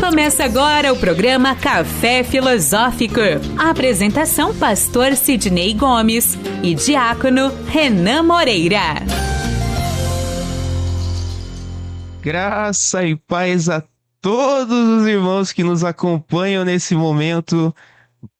Começa agora o programa Café Filosófico. A apresentação pastor Sidney Gomes e diácono Renan Moreira. Graça e paz a todos os irmãos que nos acompanham nesse momento.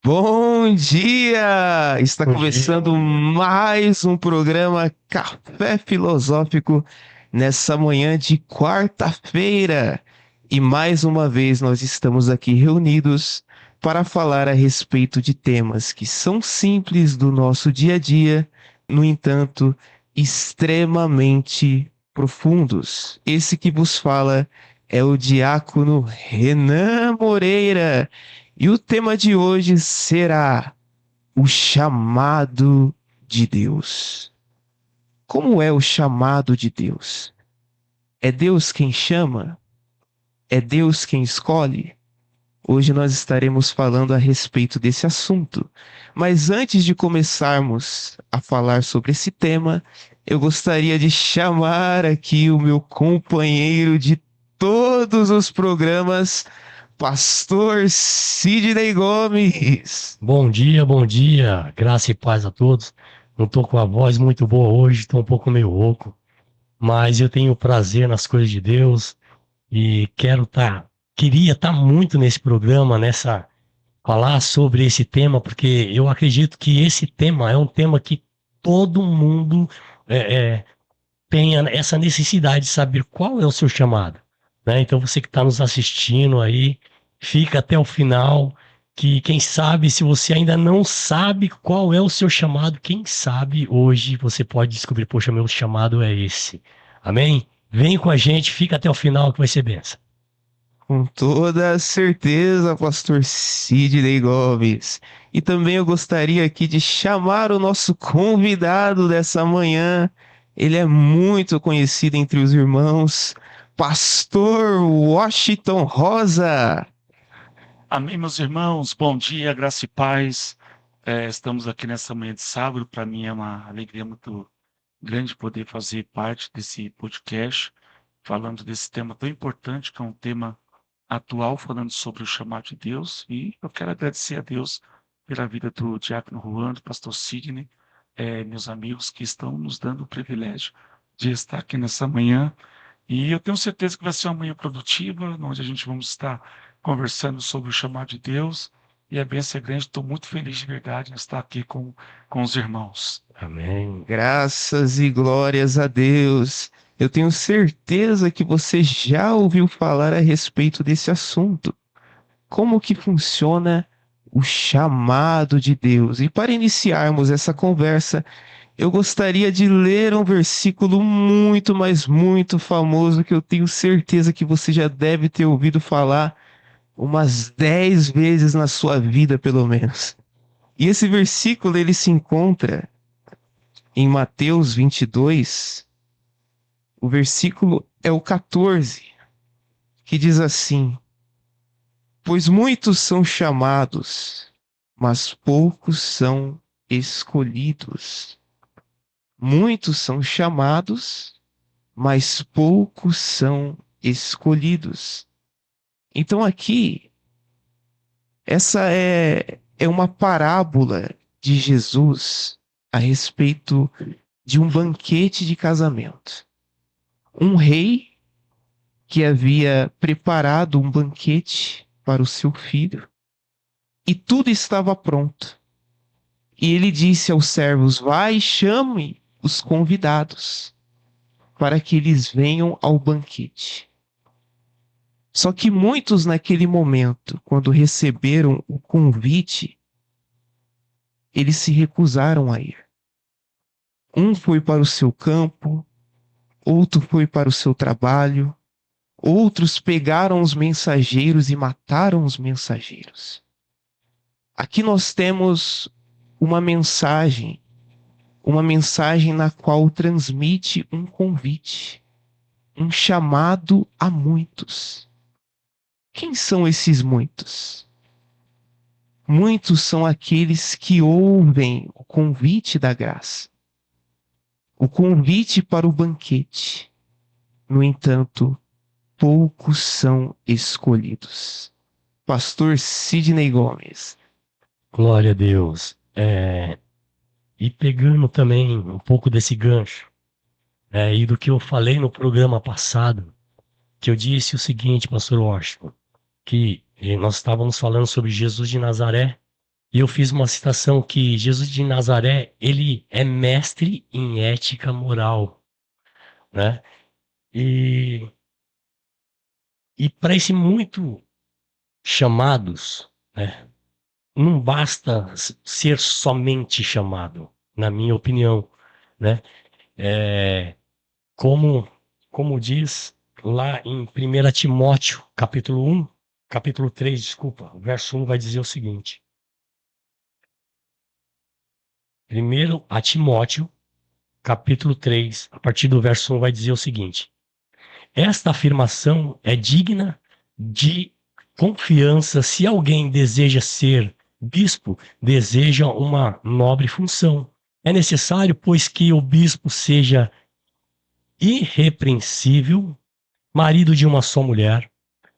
Bom dia! Está começando mais um programa Café Filosófico nessa manhã de quarta-feira. E mais uma vez nós estamos aqui reunidos para falar a respeito de temas que são simples do nosso dia a dia, no entanto, extremamente profundos. Esse que vos fala é o diácono Renan Moreira. E o tema de hoje será o chamado de Deus. Como é o chamado de Deus? É Deus quem chama? É Deus quem escolhe? Hoje nós estaremos falando a respeito desse assunto. Mas antes de começarmos a falar sobre esse tema, eu gostaria de chamar aqui o meu companheiro de todos os programas, pastor Sidney Gomes. Bom dia, graça e paz a todos. Não estou com a voz muito boa hoje, estou um pouco meio rouco, mas eu tenho prazer nas coisas de Deus e queria estar muito nesse programa, falar sobre esse tema, porque eu acredito que esse tema é um tema que todo mundo tenha essa necessidade de saber qual é o seu chamado, né? Então você que está nos assistindo aí, fica até o final, que quem sabe, se você ainda não sabe qual é o seu chamado, quem sabe hoje você pode descobrir, poxa, meu chamado é esse. Amém? Vem com a gente, fica até o final que vai ser benção. Com toda certeza, pastor Sidney Gomes. E também eu gostaria aqui de chamar o nosso convidado dessa manhã. Ele é muito conhecido entre os irmãos, pastor Washington Rosa. Amém, meus irmãos. Bom dia, graça e paz. Estamos aqui nessa manhã de sábado. Para mim é uma alegria muito grande poder fazer parte desse podcast, falando desse tema tão importante, que é um tema atual, falando sobre o chamado de Deus. E eu quero agradecer a Deus pela vida do diácono Juan, do pastor Sidney, meus amigos que estão nos dando o privilégio de estar aqui nessa manhã. E eu tenho certeza que vai ser uma manhã produtiva, onde a gente vamos estar conversando sobre o chamado de Deus. E a bênção é grande, estou muito feliz de verdade em estar aqui com os irmãos. Amém. Graças e glórias a Deus. Eu tenho certeza que você já ouviu falar a respeito desse assunto. Como que funciona o chamado de Deus? E para iniciarmos essa conversa, eu gostaria de ler um versículo muito, mas muito famoso, que eu tenho certeza que você já deve ter ouvido falar umas 10 vezes na sua vida, pelo menos. E esse versículo, ele se encontra em Mateus 22, o versículo é o 14, que diz assim: pois muitos são chamados, mas poucos são escolhidos. Muitos são chamados, mas poucos são escolhidos. Então aqui, essa é uma parábola de Jesus a respeito de um banquete de casamento. Um rei que havia preparado um banquete para o seu filho e tudo estava pronto. E ele disse aos servos: vai, chame os convidados para que eles venham ao banquete. Só que muitos naquele momento, quando receberam o convite, eles se recusaram a ir. Um foi para o seu campo, outro foi para o seu trabalho, outros pegaram os mensageiros e mataram os mensageiros. Aqui nós temos uma mensagem na qual transmite um convite, um chamado a muitos. Quem são esses muitos? Muitos são aqueles que ouvem o convite da graça, o convite para o banquete. No entanto, poucos são escolhidos. Pastor Sidney Gomes. Glória a Deus. E pegando também um pouco desse gancho, e do que eu falei no programa passado, que eu disse o seguinte, pastor Washington, que nós estávamos falando sobre Jesus de Nazaré, e eu fiz uma citação que Jesus de Nazaré, ele é mestre em ética moral, né? E, e para esse muito chamados, né? Não basta ser somente chamado, na minha opinião, né? É, como diz lá em 1 Timóteo, capítulo 3, desculpa, verso 1 vai dizer o seguinte. 1 a Timóteo, capítulo 3, a partir do verso 1 vai dizer o seguinte. Esta afirmação é digna de confiança se alguém deseja ser bispo, deseja uma nobre função. É necessário, pois, que o bispo seja irrepreensível, marido de uma só mulher,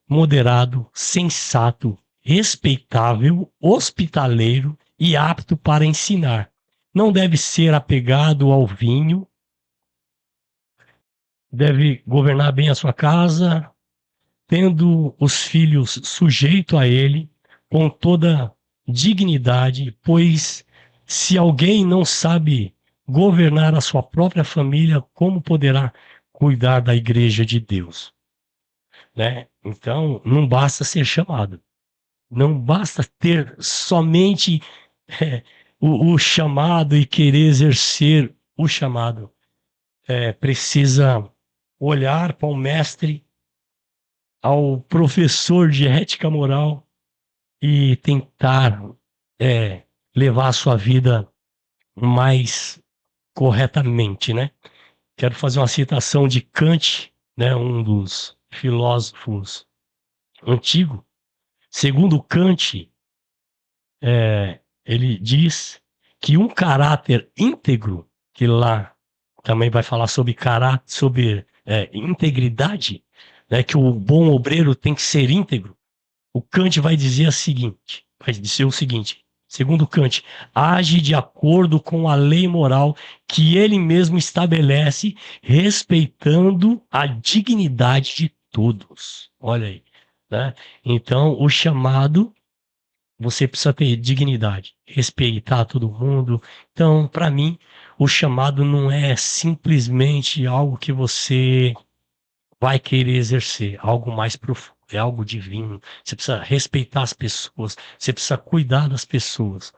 moderado, sensato, respeitável, hospitaleiro e apto para ensinar. Não deve ser apegado ao vinho, deve governar bem a sua casa, tendo os filhos sujeito a ele, com toda dignidade, pois se alguém não sabe governar a sua própria família, como poderá cuidar da igreja de Deus? Né? Então, não basta ser chamado. Não basta ter somente o chamado e querer exercer o chamado. Precisa olhar para o mestre, ao professor de ética moral e tentar levar a sua vida mais corretamente, né? Quero fazer uma citação de Kant, né, um dos filósofos antigos. Segundo Kant, ele diz que um caráter íntegro, que lá também vai falar sobre caráter, sobre integridade, né, que o bom obreiro tem que ser íntegro. O Kant vai dizer o seguinte, segundo Kant, age de acordo com a lei moral que ele mesmo estabelece, respeitando a dignidade de todos. Olha aí, né? Então, o chamado, você precisa ter dignidade, respeitar todo mundo. Então, para mim, o chamado não é simplesmente algo que você vai querer exercer, algo mais profundo, é algo divino. Você precisa respeitar as pessoas, você precisa cuidar das pessoas.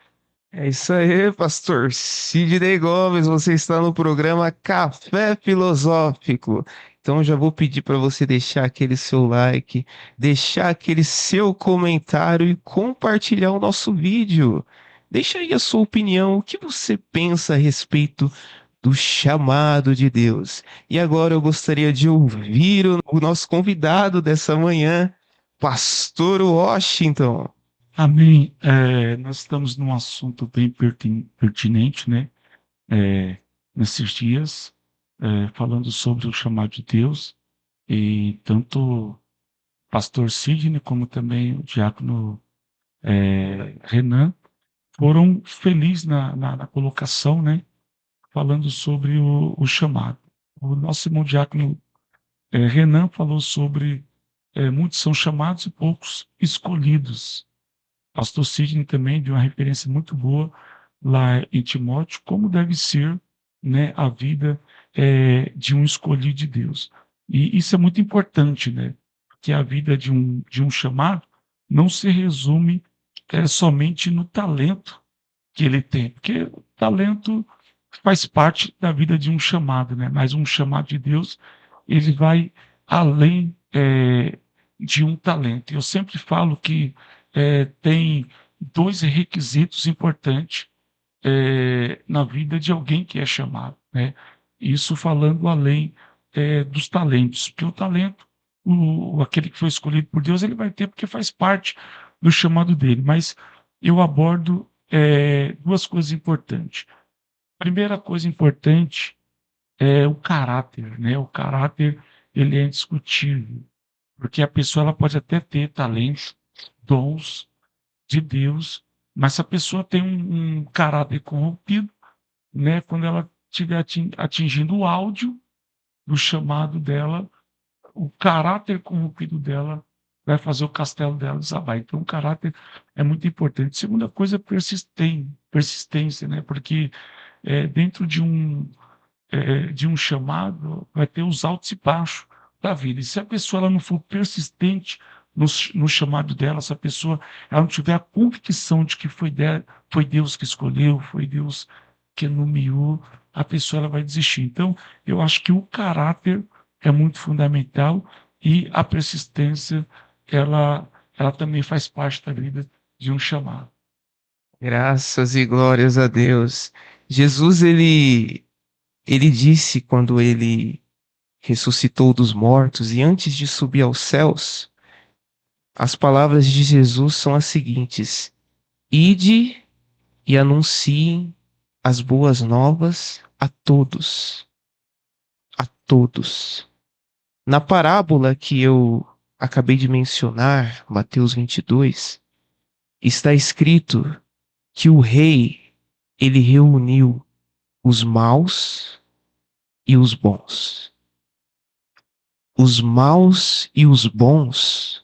É isso aí, pastor Sidney Gomes. Você está no programa Café Filosófico. Então já vou pedir para você deixar aquele seu like, deixar aquele seu comentário e compartilhar o nosso vídeo. Deixa aí a sua opinião, o que você pensa a respeito do chamado de Deus. E agora eu gostaria de ouvir o nosso convidado dessa manhã, Pastor Washington. Amém. Nós estamos num assunto bem pertinente, né? Nesses dias, falando sobre o chamado de Deus, e tanto o pastor Sidney como também o diácono Renan foram felizes na colocação, né? Falando sobre o chamado. O nosso irmão diácono Renan falou sobre muitos são chamados e poucos escolhidos. Pastor Sidney também deu uma referência muito boa lá em Timóteo, como deve ser, né, a vida de um escolhido de Deus. E isso é muito importante, né? Porque a vida de um chamado não se resume somente no talento que ele tem, porque o talento faz parte da vida de um chamado, né? Mas um chamado de Deus, ele vai além de um talento. Eu sempre falo que tem dois requisitos importantes na vida de alguém que é chamado, né? Isso falando além dos talentos, porque o talento, aquele que foi escolhido por Deus, ele vai ter porque faz parte do chamado dele. Mas eu abordo duas coisas importantes. Primeira coisa importante é o caráter, né? O caráter, ele é indiscutível. Porque a pessoa ela pode até ter talentos, dons de Deus, mas se a pessoa tem um caráter corrompido, né, quando ela estiver atingindo o áudio do chamado dela, o caráter corrompido dela vai fazer o castelo dela desabar. Então, o caráter é muito importante. Segunda coisa, persistência, né? Porque dentro de um chamado vai ter os altos e baixos da vida. E se a pessoa ela não for persistente no chamado dela, se a pessoa ela não tiver a convicção de que foi Deus que escolheu, foi Deus que nomeou, a pessoa ela vai desistir. Então, eu acho que o caráter é muito fundamental e a persistência, ela também faz parte da vida de um chamado. Graças e glórias a Deus. Jesus, ele disse quando ele ressuscitou dos mortos e antes de subir aos céus, as palavras de Jesus são as seguintes: ide e anunciem as boas novas a todos. A todos. Na parábola que eu acabei de mencionar, Mateus 22, está escrito que o rei, ele reuniu os maus e os bons. Os maus e os bons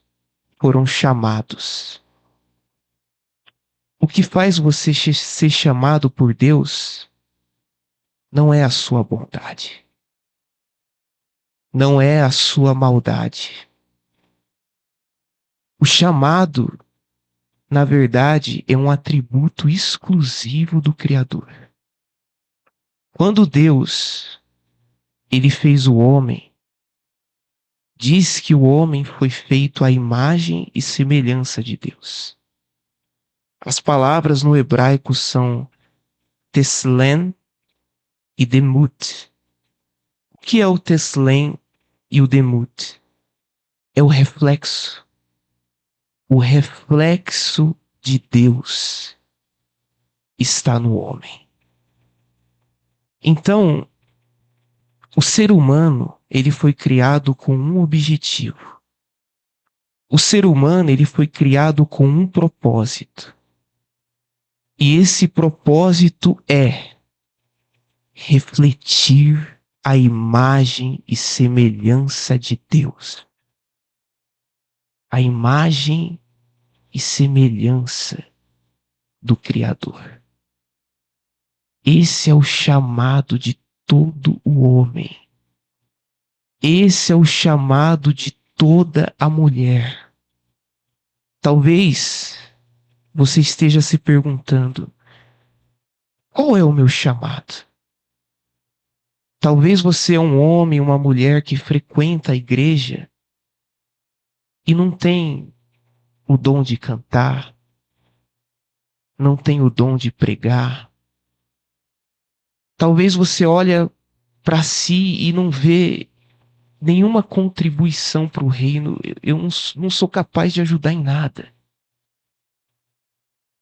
foram chamados. O que faz você ser chamado por Deus não é a sua bondade, não é a sua maldade. O chamado, na verdade, é um atributo exclusivo do Criador. Quando Deus, ele fez o homem, diz que o homem foi feito à imagem e semelhança de Deus. As palavras no hebraico são teslen e demut. O que é o teslen e o demut? É o reflexo. O reflexo de Deus está no homem. Então, o ser humano, ele foi criado com um objetivo. O ser humano, ele foi criado com um propósito. E esse propósito é refletir a imagem e semelhança de Deus. A imagem e semelhança do Criador. Esse é o chamado de todo o homem. Esse é o chamado de toda a mulher. Talvez você esteja se perguntando: qual é o meu chamado? Talvez você é um homem, uma mulher que frequenta a igreja e não tem o dom de cantar, não tem o dom de pregar. Talvez você olha para si e não vê nenhuma contribuição para o reino. Eu não sou capaz de ajudar em nada.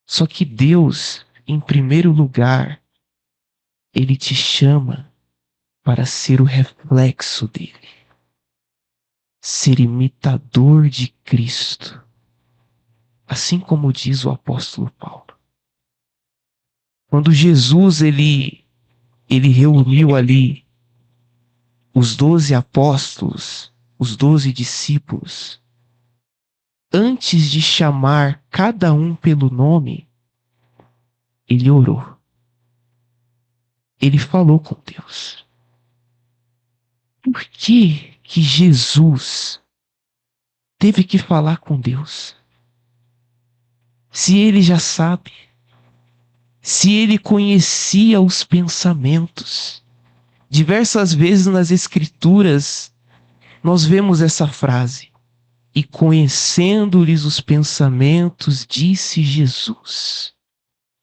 Só que Deus, em primeiro lugar, Ele te chama para ser o reflexo dele. Ser imitador de Cristo. Assim como diz o apóstolo Paulo. Quando Jesus, ele reuniu ali os 12 apóstolos, os 12 discípulos, antes de chamar cada um pelo nome, ele orou. Ele falou com Deus. Por que que Jesus teve que falar com Deus? Se ele já sabe, se ele conhecia os pensamentos. Diversas vezes nas Escrituras nós vemos essa frase: e conhecendo-lhes os pensamentos, disse Jesus.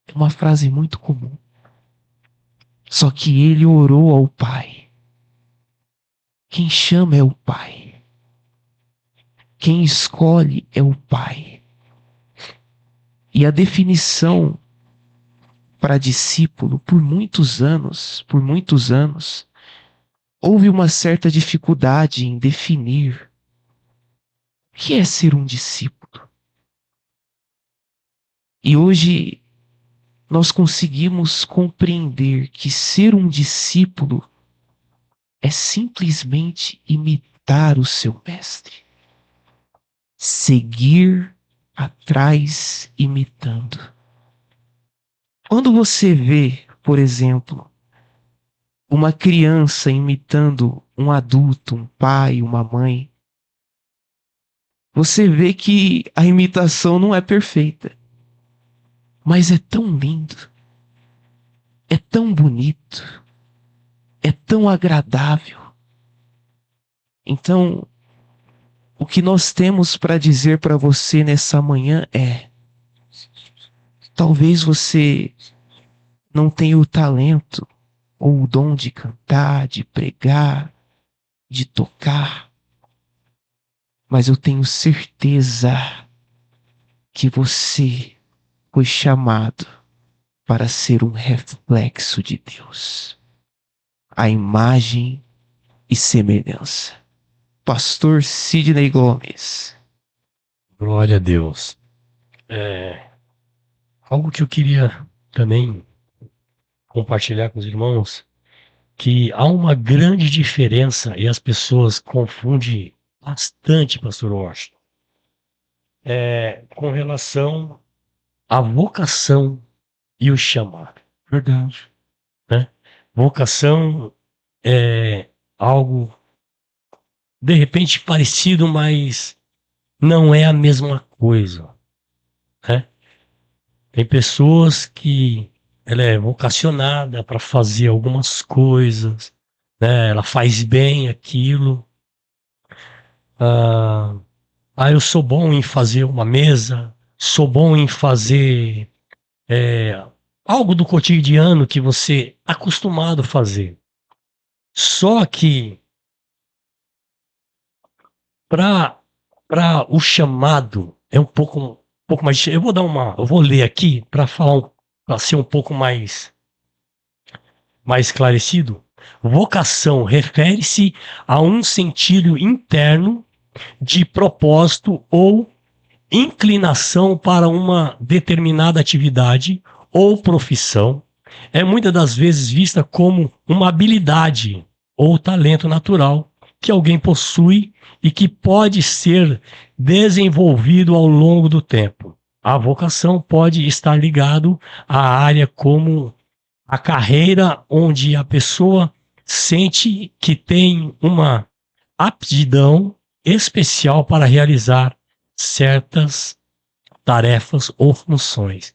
É uma frase muito comum. Só que ele orou ao Pai. Quem chama é o Pai. Quem escolhe é o Pai. E a definição para discípulo, por muitos anos, houve uma certa dificuldade em definir que é ser um discípulo? E hoje nós conseguimos compreender que ser um discípulo é simplesmente imitar o seu mestre. Seguir atrás imitando. Quando você vê, por exemplo, uma criança imitando um adulto, um pai, uma mãe, você vê que a imitação não é perfeita, mas é tão lindo, é tão bonito, é tão agradável. Então, o que nós temos para dizer para você nessa manhã é: talvez você não tenha o talento ou o dom de cantar, de pregar, de tocar, mas eu tenho certeza que você foi chamado para ser um reflexo de Deus, a imagem e semelhança. Pastor Sidney Gomes. Glória a Deus. Algo que eu queria também compartilhar com os irmãos, que há uma grande diferença e as pessoas confundem bastante, pastor Washington, com relação à vocação e o chamado. Verdade. Né? Vocação é algo de repente parecido, mas não é a mesma coisa. Né? Tem pessoas que ela é vocacionada para fazer algumas coisas, né? Ela faz bem aquilo. Eu sou bom em fazer uma mesa, sou bom em fazer algo do cotidiano que você é acostumado a fazer. Só que para o chamado é um pouco mais. Eu vou ler aqui para ser um pouco mais esclarecido. Vocação refere-se a um sentido interno de propósito ou inclinação para uma determinada atividade ou profissão. É muitas das vezes vista como uma habilidade ou talento natural que alguém possui e que pode ser desenvolvido ao longo do tempo. A vocação pode estar ligado à área como a carreira onde a pessoa sente que tem uma aptidão especial para realizar certas tarefas ou funções.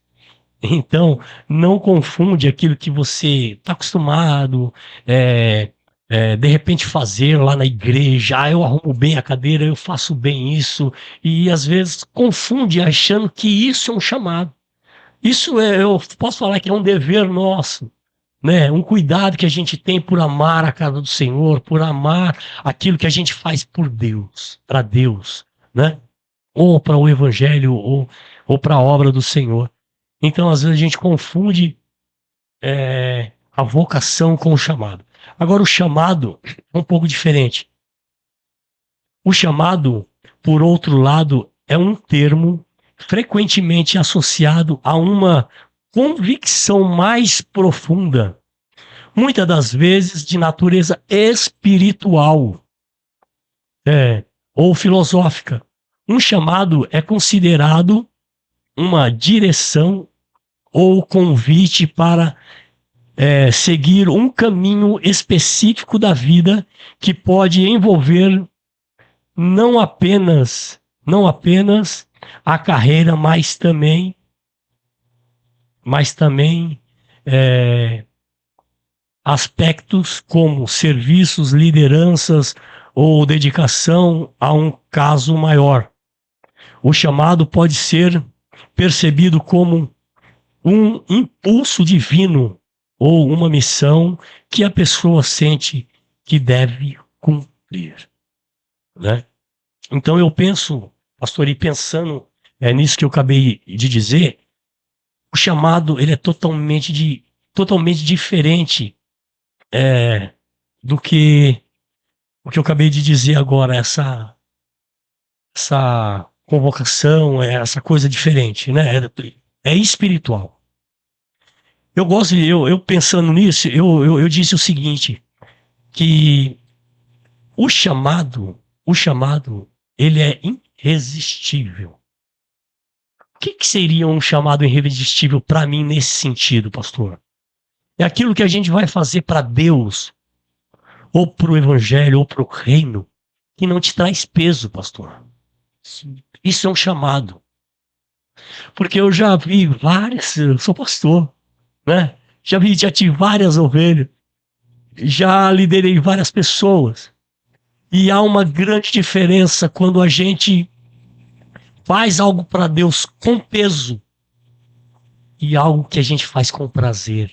Então, não confunde aquilo que você está acostumado, de repente fazer lá na igreja. Eu arrumo bem a cadeira, eu faço bem isso, e às vezes confunde achando que isso é um chamado. Isso eu posso falar que é um dever nosso, né? Um cuidado que a gente tem por amar a casa do Senhor, por amar aquilo que a gente faz por Deus, para Deus, né? Ou para o evangelho, ou para a obra do Senhor. Então, às vezes, a gente confunde a vocação com o chamado. Agora, o chamado é um pouco diferente. O chamado, por outro lado, é um termo frequentemente associado a uma convicção mais profunda, muitas das vezes de natureza espiritual, ou filosófica. Um chamado é considerado uma direção ou convite para seguir um caminho específico da vida que pode envolver não apenas a carreira, mas também aspectos como serviços, lideranças ou dedicação a um caso maior. O chamado pode ser percebido como um impulso divino ou uma missão que a pessoa sente que deve cumprir, né? Então eu penso, pastor, e pensando nisso que eu acabei de dizer, o chamado ele é totalmente diferente do que o que eu acabei de dizer agora, essa essa convocação, essa coisa diferente, né? É espiritual. Eu gosto, eu pensando nisso, eu disse o seguinte, que o chamado, ele é irresistível. O que seria um chamado irresistível para mim nesse sentido, pastor? É aquilo que a gente vai fazer para Deus, ou para o evangelho, ou para o reino, que não te traz peso, pastor. Isso é um chamado. Porque eu já vi várias, eu sou pastor, né? Já tive várias ovelhas, já liderei várias pessoas. E há uma grande diferença quando a gente faz algo para Deus com peso e algo que a gente faz com prazer,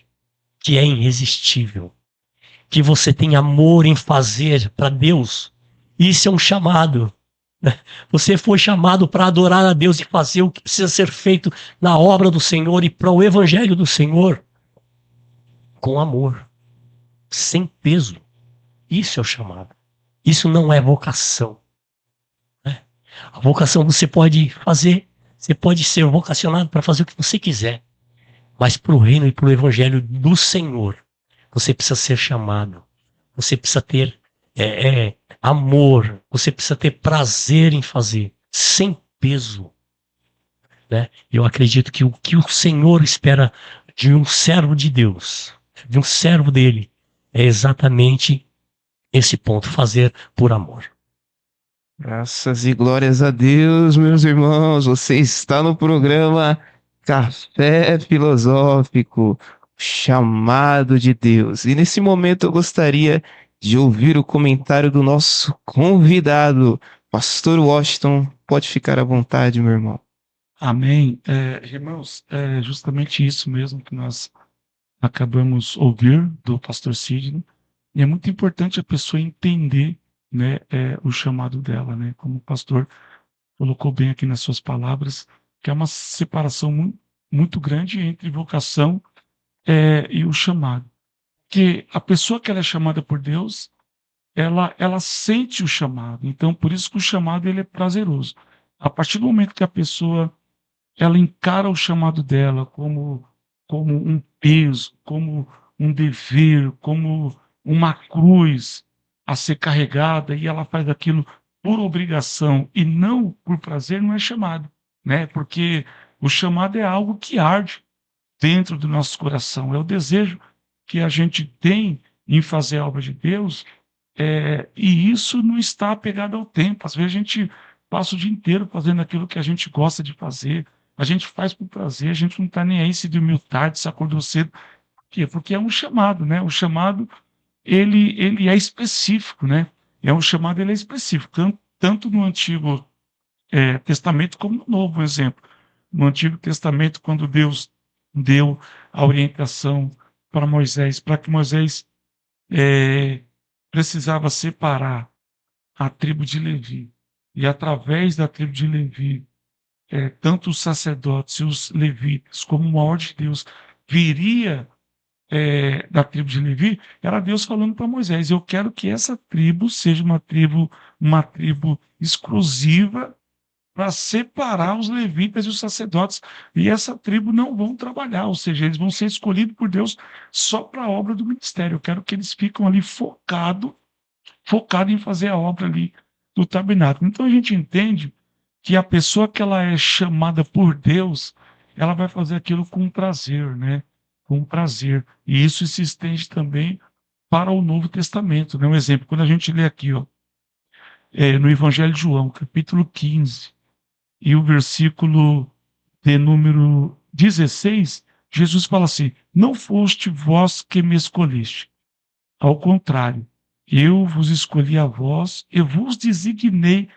que é irresistível. Que você tem amor em fazer para Deus. Isso é um chamado. Você foi chamado para adorar a Deus e fazer o que precisa ser feito na obra do Senhor e para o evangelho do Senhor com amor, sem peso. Isso é o chamado. Isso não é vocação. Né? A vocação você pode fazer, você pode ser vocacionado para fazer o que você quiser, mas para o reino e para o evangelho do Senhor, você precisa ser chamado. Você precisa ter amor. Você precisa ter prazer em fazer, sem peso. Né? Eu acredito que o que o Senhor espera de um servo de Deus, de um servo dele, é exatamente esse ponto, fazer por amor. Graças e glórias a Deus, meus irmãos. Você está no programa Café Filosófico, chamado de Deus. E nesse momento eu gostaria de ouvir o comentário do nosso convidado, Pastor Washington. Pode ficar à vontade, meu irmão. Amém. Irmãos, é justamente isso mesmo que nós acabamos de ouvir do pastor Sidney. E é muito importante a pessoa entender, né, o chamado dela, né? Como o pastor colocou bem aqui nas suas palavras, que é uma separação muito grande entre vocação e o chamado. Que a pessoa que ela é chamada por Deus, ela sente o chamado. Então, por isso que o chamado ele é prazeroso. A partir do momento que a pessoa ela encara o chamado dela como um peso, como um dever, como uma cruz a ser carregada, e ela faz aquilo por obrigação e não por prazer, não é chamado, né? Porque o chamado é algo que arde dentro do nosso coração, é o desejo que a gente tem em fazer a obra de Deus, e isso não está apegado ao tempo. Às vezes a gente passa o dia inteiro fazendo aquilo que a gente gosta de fazer, a gente faz por prazer, a gente não está nem aí se dormiu tarde, se acordou cedo. Por quê? Porque é um chamado, né? O chamado, ele é específico, né? É um chamado, ele é específico, tanto no Antigo Testamento como no Novo, por exemplo. No Antigo Testamento, quando Deus deu a orientação para Moisés, para que Moisés precisava separar a tribo de Levi, e através da tribo de Levi, tanto os sacerdotes e os levitas, como uma ordem de Deus, viria da tribo de Levi, era Deus falando para Moisés: eu quero que essa tribo seja uma tribo exclusiva para separar os levitas e os sacerdotes, e essa tribo não vão trabalhar, ou seja, eles vão ser escolhidos por Deus só para a obra do ministério. Eu quero que eles fiquem ali focado em fazer a obra ali do tabernáculo. Então a gente entende que a pessoa que ela é chamada por Deus, ela vai fazer aquilo com prazer, né? Com prazer. E isso se estende também para o Novo Testamento, né? Um exemplo, quando a gente lê aqui, ó, no Evangelho de João, capítulo 15, e o versículo de número 16, Jesus fala assim: não foste vós que me escolheste, ao contrário, eu vos escolhi a vós e vos designei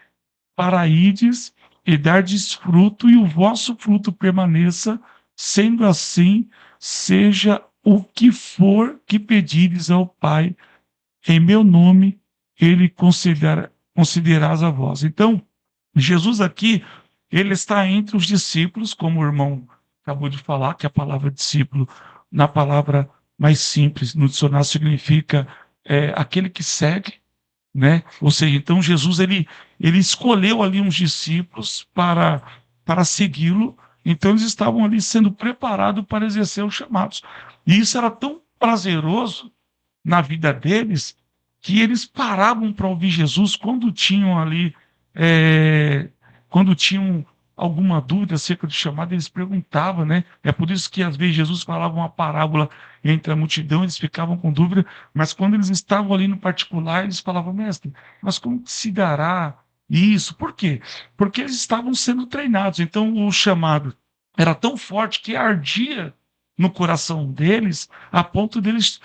para ides e dardes fruto, e o vosso fruto permaneça, sendo assim, seja o que for que pedires ao Pai, em meu nome, ele concederás a vós. Então, Jesus aqui, ele está entre os discípulos, como o irmão acabou de falar, que a palavra discípulo, na palavra mais simples, no dicionário significa aquele que segue, né? Ou seja, então Jesus ele escolheu ali uns discípulos para segui-lo. Então eles estavam ali sendo preparados para exercer os chamados. E isso era tão prazeroso na vida deles que eles paravam para ouvir Jesus quando tinham ali, é, quando tinham alguma dúvida acerca do chamado, eles perguntavam, né? É por isso que às vezes Jesus falava uma parábola entre a multidão, eles ficavam com dúvida, mas quando eles estavam ali no particular, eles falavam, mestre, mas como que se dará isso? Por quê? Porque eles estavam sendo treinados, então o chamado era tão forte que ardia no coração deles, a ponto deles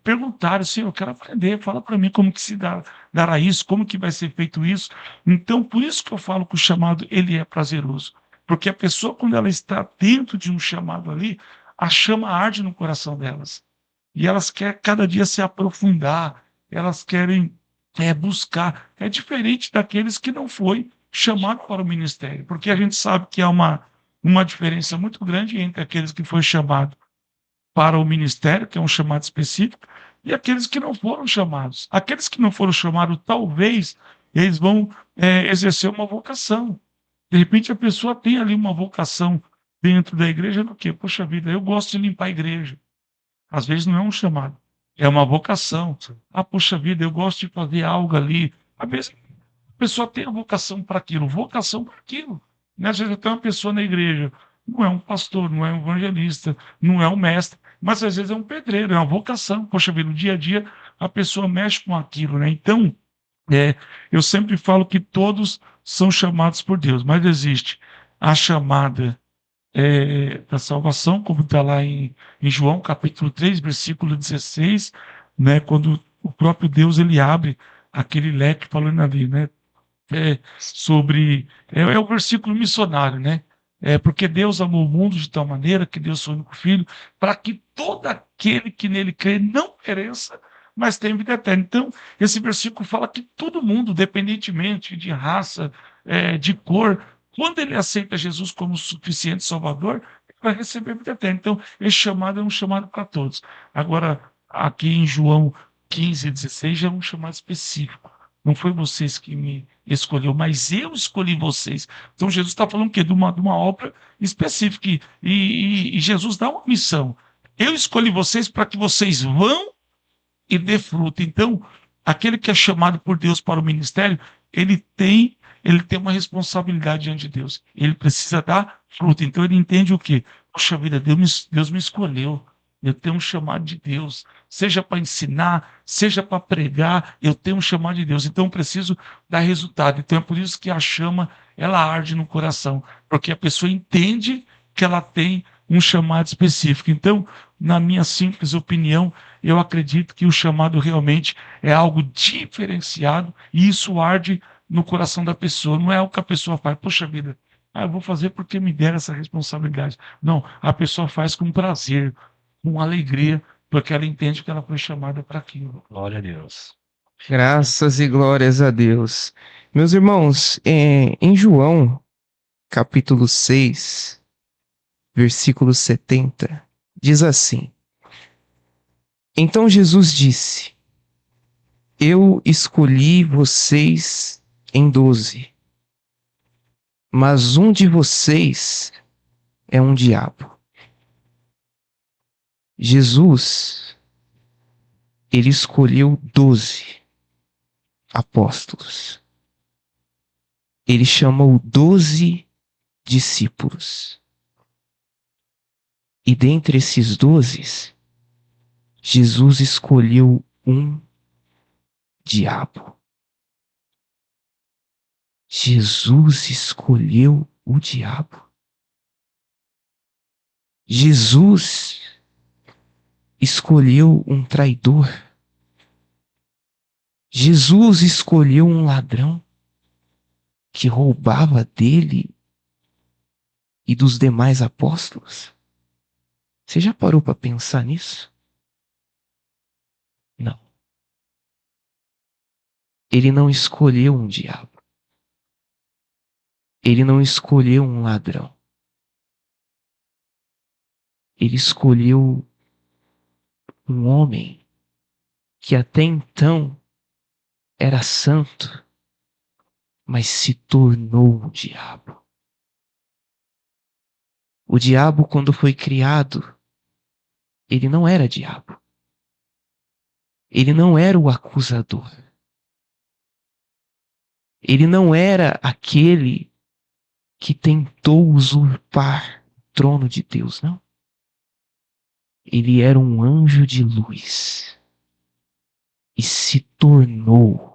perguntarem, assim, eu quero aprender, fala para mim como que se dará isso, como que vai ser feito isso. Então, por isso que eu falo que o chamado ele é prazeroso, porque a pessoa, quando ela está dentro de um chamado ali, a chama arde no coração delas. E elas querem cada dia se aprofundar, elas querem buscar. É diferente daqueles que não foi chamado para o ministério, porque a gente sabe que há uma diferença muito grande entre aqueles que foi chamado para o ministério, que é um chamado específico, e aqueles que não foram chamados. Aqueles que não foram chamados, talvez eles vão exercer uma vocação. De repente a pessoa tem ali uma vocação dentro da igreja do quê? Poxa vida, eu gosto de limpar a igreja. Às vezes não é um chamado, é uma vocação. Ah, poxa vida, eu gosto de fazer algo ali. Às vezes a pessoa tem a vocação para aquilo. Né? Às vezes tem uma pessoa na igreja, não é um pastor, não é um evangelista, não é um mestre, mas às vezes é um pedreiro, é uma vocação. Poxa vida, no dia a dia a pessoa mexe com aquilo, né? Então, eu sempre falo que todos são chamados por Deus, mas existe a chamada da salvação, como está lá em João capítulo 3 versículo 16, né, quando o próprio Deus ele abre aquele leque falando ali, né, sobre. É o versículo missionário, né? Porque Deus amou o mundo de tal maneira que Deus seu único filho, para que todo aquele que nele crê não pereça, mas tenha vida eterna. Então, esse versículo fala que todo mundo, independentemente de raça, de cor, quando ele aceita Jesus como suficiente Salvador, ele vai receber vida eterna. Então, esse chamado é um chamado para todos. Agora, aqui em João 15:16 já é um chamado específico. Não foi vocês que me escolheu, mas eu escolhi vocês. Então Jesus está falando o quê? De uma obra específica. E Jesus dá uma missão. Eu escolhi vocês para que vocês vão e dê fruto. Então, aquele que é chamado por Deus para o ministério, ele tem uma responsabilidade diante de Deus. Ele precisa dar fruto. Então ele entende o quê? Poxa vida, Deus me escolheu. Eu tenho um chamado de Deus, seja para ensinar, seja para pregar, eu tenho um chamado de Deus, então eu preciso dar resultado. Então é por isso que a chama, ela arde no coração, porque a pessoa entende que ela tem um chamado específico. Então, na minha simples opinião, eu acredito que o chamado realmente é algo diferenciado e isso arde no coração da pessoa. Não é o que a pessoa faz, poxa vida, eu vou fazer porque me deram essa responsabilidade. Não, a pessoa faz com prazer, com alegria, porque ela entende que ela foi chamada para aquilo. Glória a Deus. Graças e glórias a Deus. Meus irmãos, em João, capítulo 6, versículo 70, diz assim: Então Jesus disse: Eu escolhi vocês em 12, mas um de vocês é um diabo. Jesus, ele escolheu 12 apóstolos. Ele chamou 12 discípulos. E dentre esses 12, Jesus escolheu um diabo. Jesus escolheu o diabo. Jesus escolheu um traidor. Jesus escolheu um ladrão que roubava dele e dos demais apóstolos. Você já parou para pensar nisso? Não. Ele não escolheu um diabo. Ele não escolheu um ladrão. Ele escolheu um homem que até então era santo, mas se tornou o diabo. O diabo, quando foi criado, ele não era diabo. Ele não era o acusador. Ele não era aquele que tentou usurpar o trono de Deus, não. Ele era um anjo de luz e se tornou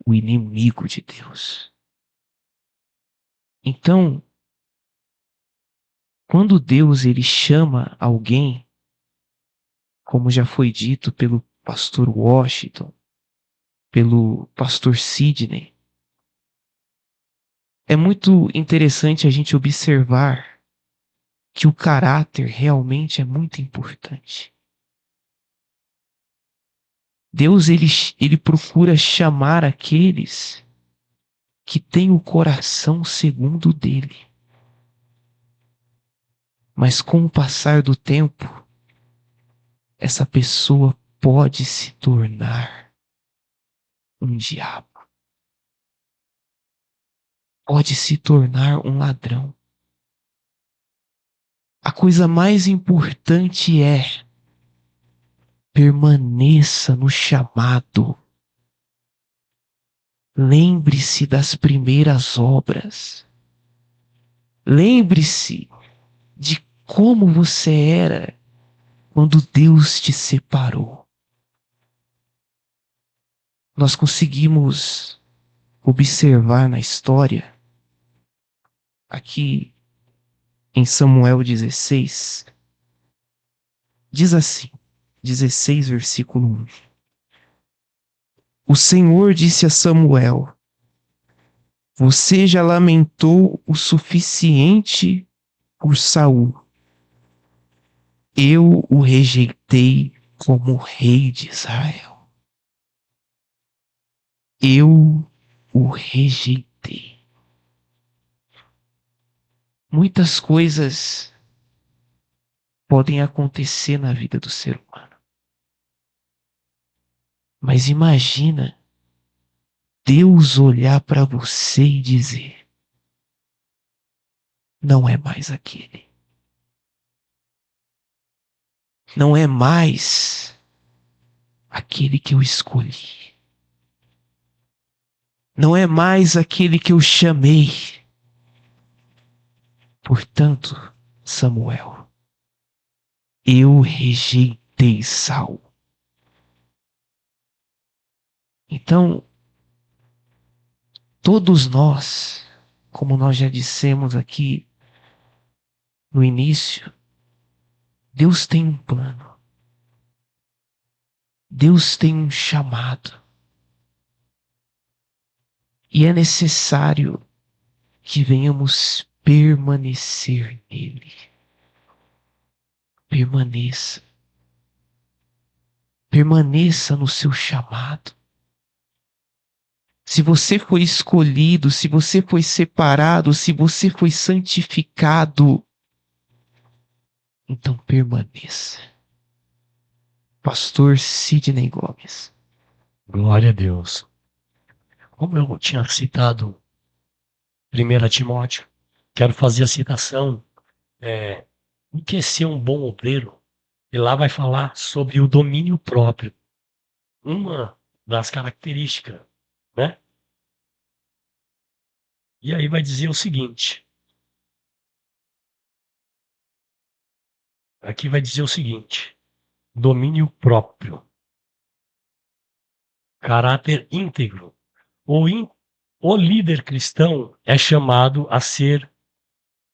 o inimigo de Deus. Então, quando Deus ele chama alguém, como já foi dito pelo pastor Washington, pelo pastor Sidney, é muito interessante a gente observar que o caráter realmente é muito importante. Deus ele procura chamar aqueles que têm o coração segundo o dele. Mas com o passar do tempo, essa pessoa pode se tornar um diabo. Pode se tornar um ladrão. A coisa mais importante é permaneça no chamado. Lembre-se das primeiras obras. Lembre-se de como você era quando Deus te separou. Nós conseguimos observar na história, aqui em Samuel 16, diz assim, 16, versículo 1. O Senhor disse a Samuel: você já lamentou o suficiente por Saul. Eu o rejeitei como rei de Israel. Eu o rejeitei. Muitas coisas podem acontecer na vida do ser humano. Mas imagina Deus olhar para você e dizer: não é mais aquele. Não é mais aquele que eu escolhi. Não é mais aquele que eu chamei. Portanto, Samuel, eu rejeitei Saul. Então, todos nós, como nós já dissemos aqui no início, Deus tem um plano. Deus tem um chamado. E é necessário que venhamos permanecer nele. Permaneça. Permaneça no seu chamado. Se você foi escolhido, se você foi separado, se você foi santificado, então permaneça. Pastor Sidney Gomes. Glória a Deus. Como eu tinha citado 1 Timóteo, quero fazer a citação o que é ser um bom obreiro. E lá vai falar sobre o domínio próprio. Uma das características, né? E aí vai dizer o seguinte. Aqui vai dizer o seguinte: domínio próprio. Caráter íntegro. O líder cristão é chamado a ser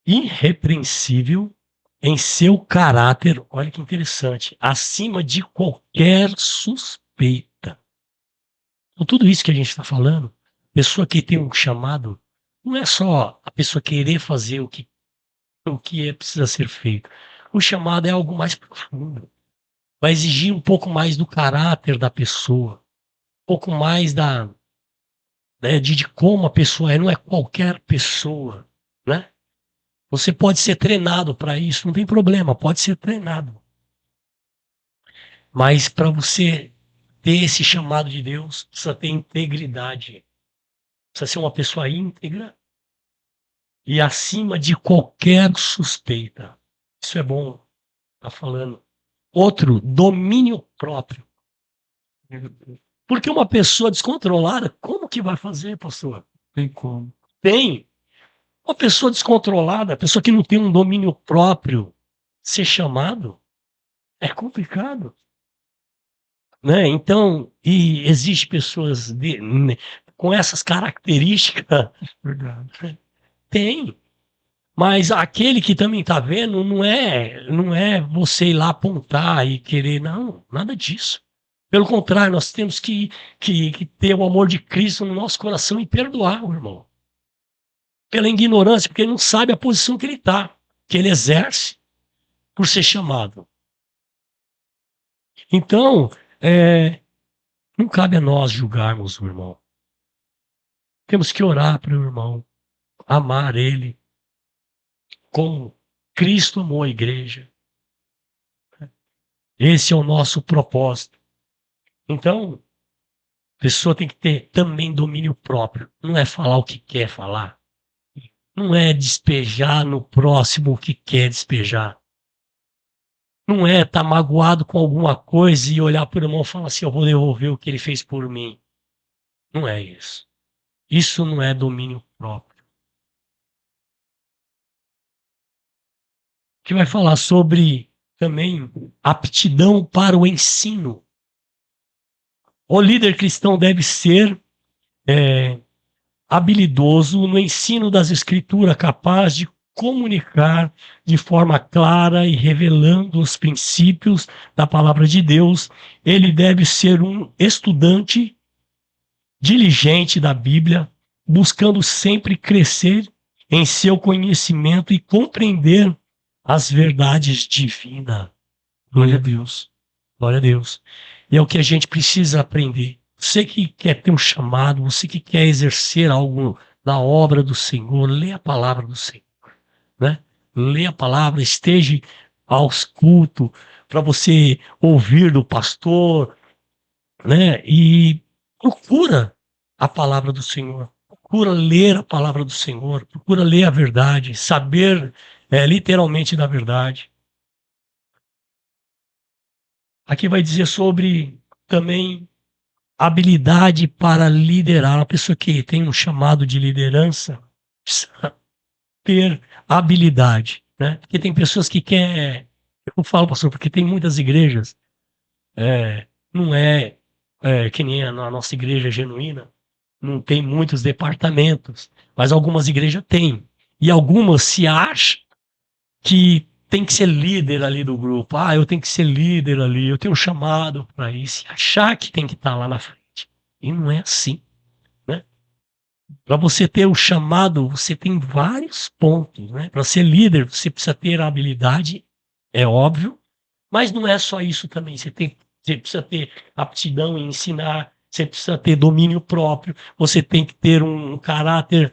irrepreensível em seu caráter, olha que interessante, acima de qualquer suspeita. Então, tudo isso que a gente está falando, pessoa que tem um chamado, não é só a pessoa querer fazer o que precisa ser feito. O chamado é algo mais profundo. Vai exigir um pouco mais do caráter da pessoa, um pouco mais de como a pessoa é, não é qualquer pessoa, né? Você pode ser treinado para isso, não tem problema, pode ser treinado. Mas para você ter esse chamado de Deus, precisa ter integridade. Precisa ser uma pessoa íntegra e acima de qualquer suspeita. Isso é bom, tá falando. Outro, domínio próprio. Porque uma pessoa descontrolada, como que vai fazer, pastor? Tem como. Tem. Uma pessoa descontrolada, pessoa que não tem um domínio próprio, ser chamado, é complicado. Né? Então, e existe pessoas com essas características. Verdade. Tem. Mas aquele que também está vendo não é você ir lá apontar e querer, não, nada disso. Pelo contrário, nós temos que ter o amor de Cristo no nosso coração e perdoar o irmão. Pela ignorância, porque ele não sabe a posição que ele está, que ele exerce por ser chamado. Então, não cabe a nós julgarmos o irmão. Temos que orar para o irmão, amar ele, como Cristo amou a igreja. Esse é o nosso propósito. Então, a pessoa tem que ter também domínio próprio. Não é falar o que quer falar. Não é despejar no próximo o que quer despejar. Não é estar magoado com alguma coisa e olhar para o irmão e falar assim, eu vou devolver o que ele fez por mim. Não é isso. Isso não é domínio próprio. Que vai falar sobre também aptidão para o ensino. O líder cristão deve ser habilidoso no ensino das escrituras, capaz de comunicar de forma clara e revelando os princípios da palavra de Deus. Ele deve ser um estudante diligente da Bíblia, buscando sempre crescer em seu conhecimento e compreender as verdades divinas. Glória a Deus. Glória a Deus. E é o que a gente precisa aprender. Você que quer ter um chamado, você que quer exercer algo na obra do Senhor, lê a palavra do Senhor. Né? Lê a palavra, esteja aos cultos para você ouvir do pastor, né? E procura a palavra do Senhor. Procura ler a palavra do Senhor. Procura ler a verdade, saber literalmente da verdade. Aqui vai dizer sobre também habilidade para liderar. Uma pessoa que tem um chamado de liderança precisa ter habilidade, né? Porque tem pessoas que querem... Eu falo, pastor, porque tem muitas igrejas, não é que nem a nossa igreja genuína, não tem muitos departamentos, mas algumas igrejas têm. E algumas se acham que tem que ser líder ali do grupo. Ah, eu tenho que ser líder ali, eu tenho um chamado para isso. E achar que tem que estar lá na frente. E não é assim, né? Para você ter o chamado, você tem vários pontos, né? Para ser líder, você precisa ter a habilidade, é óbvio, mas não é só isso também. Você precisa ter aptidão em ensinar, você precisa ter domínio próprio, você tem que ter um caráter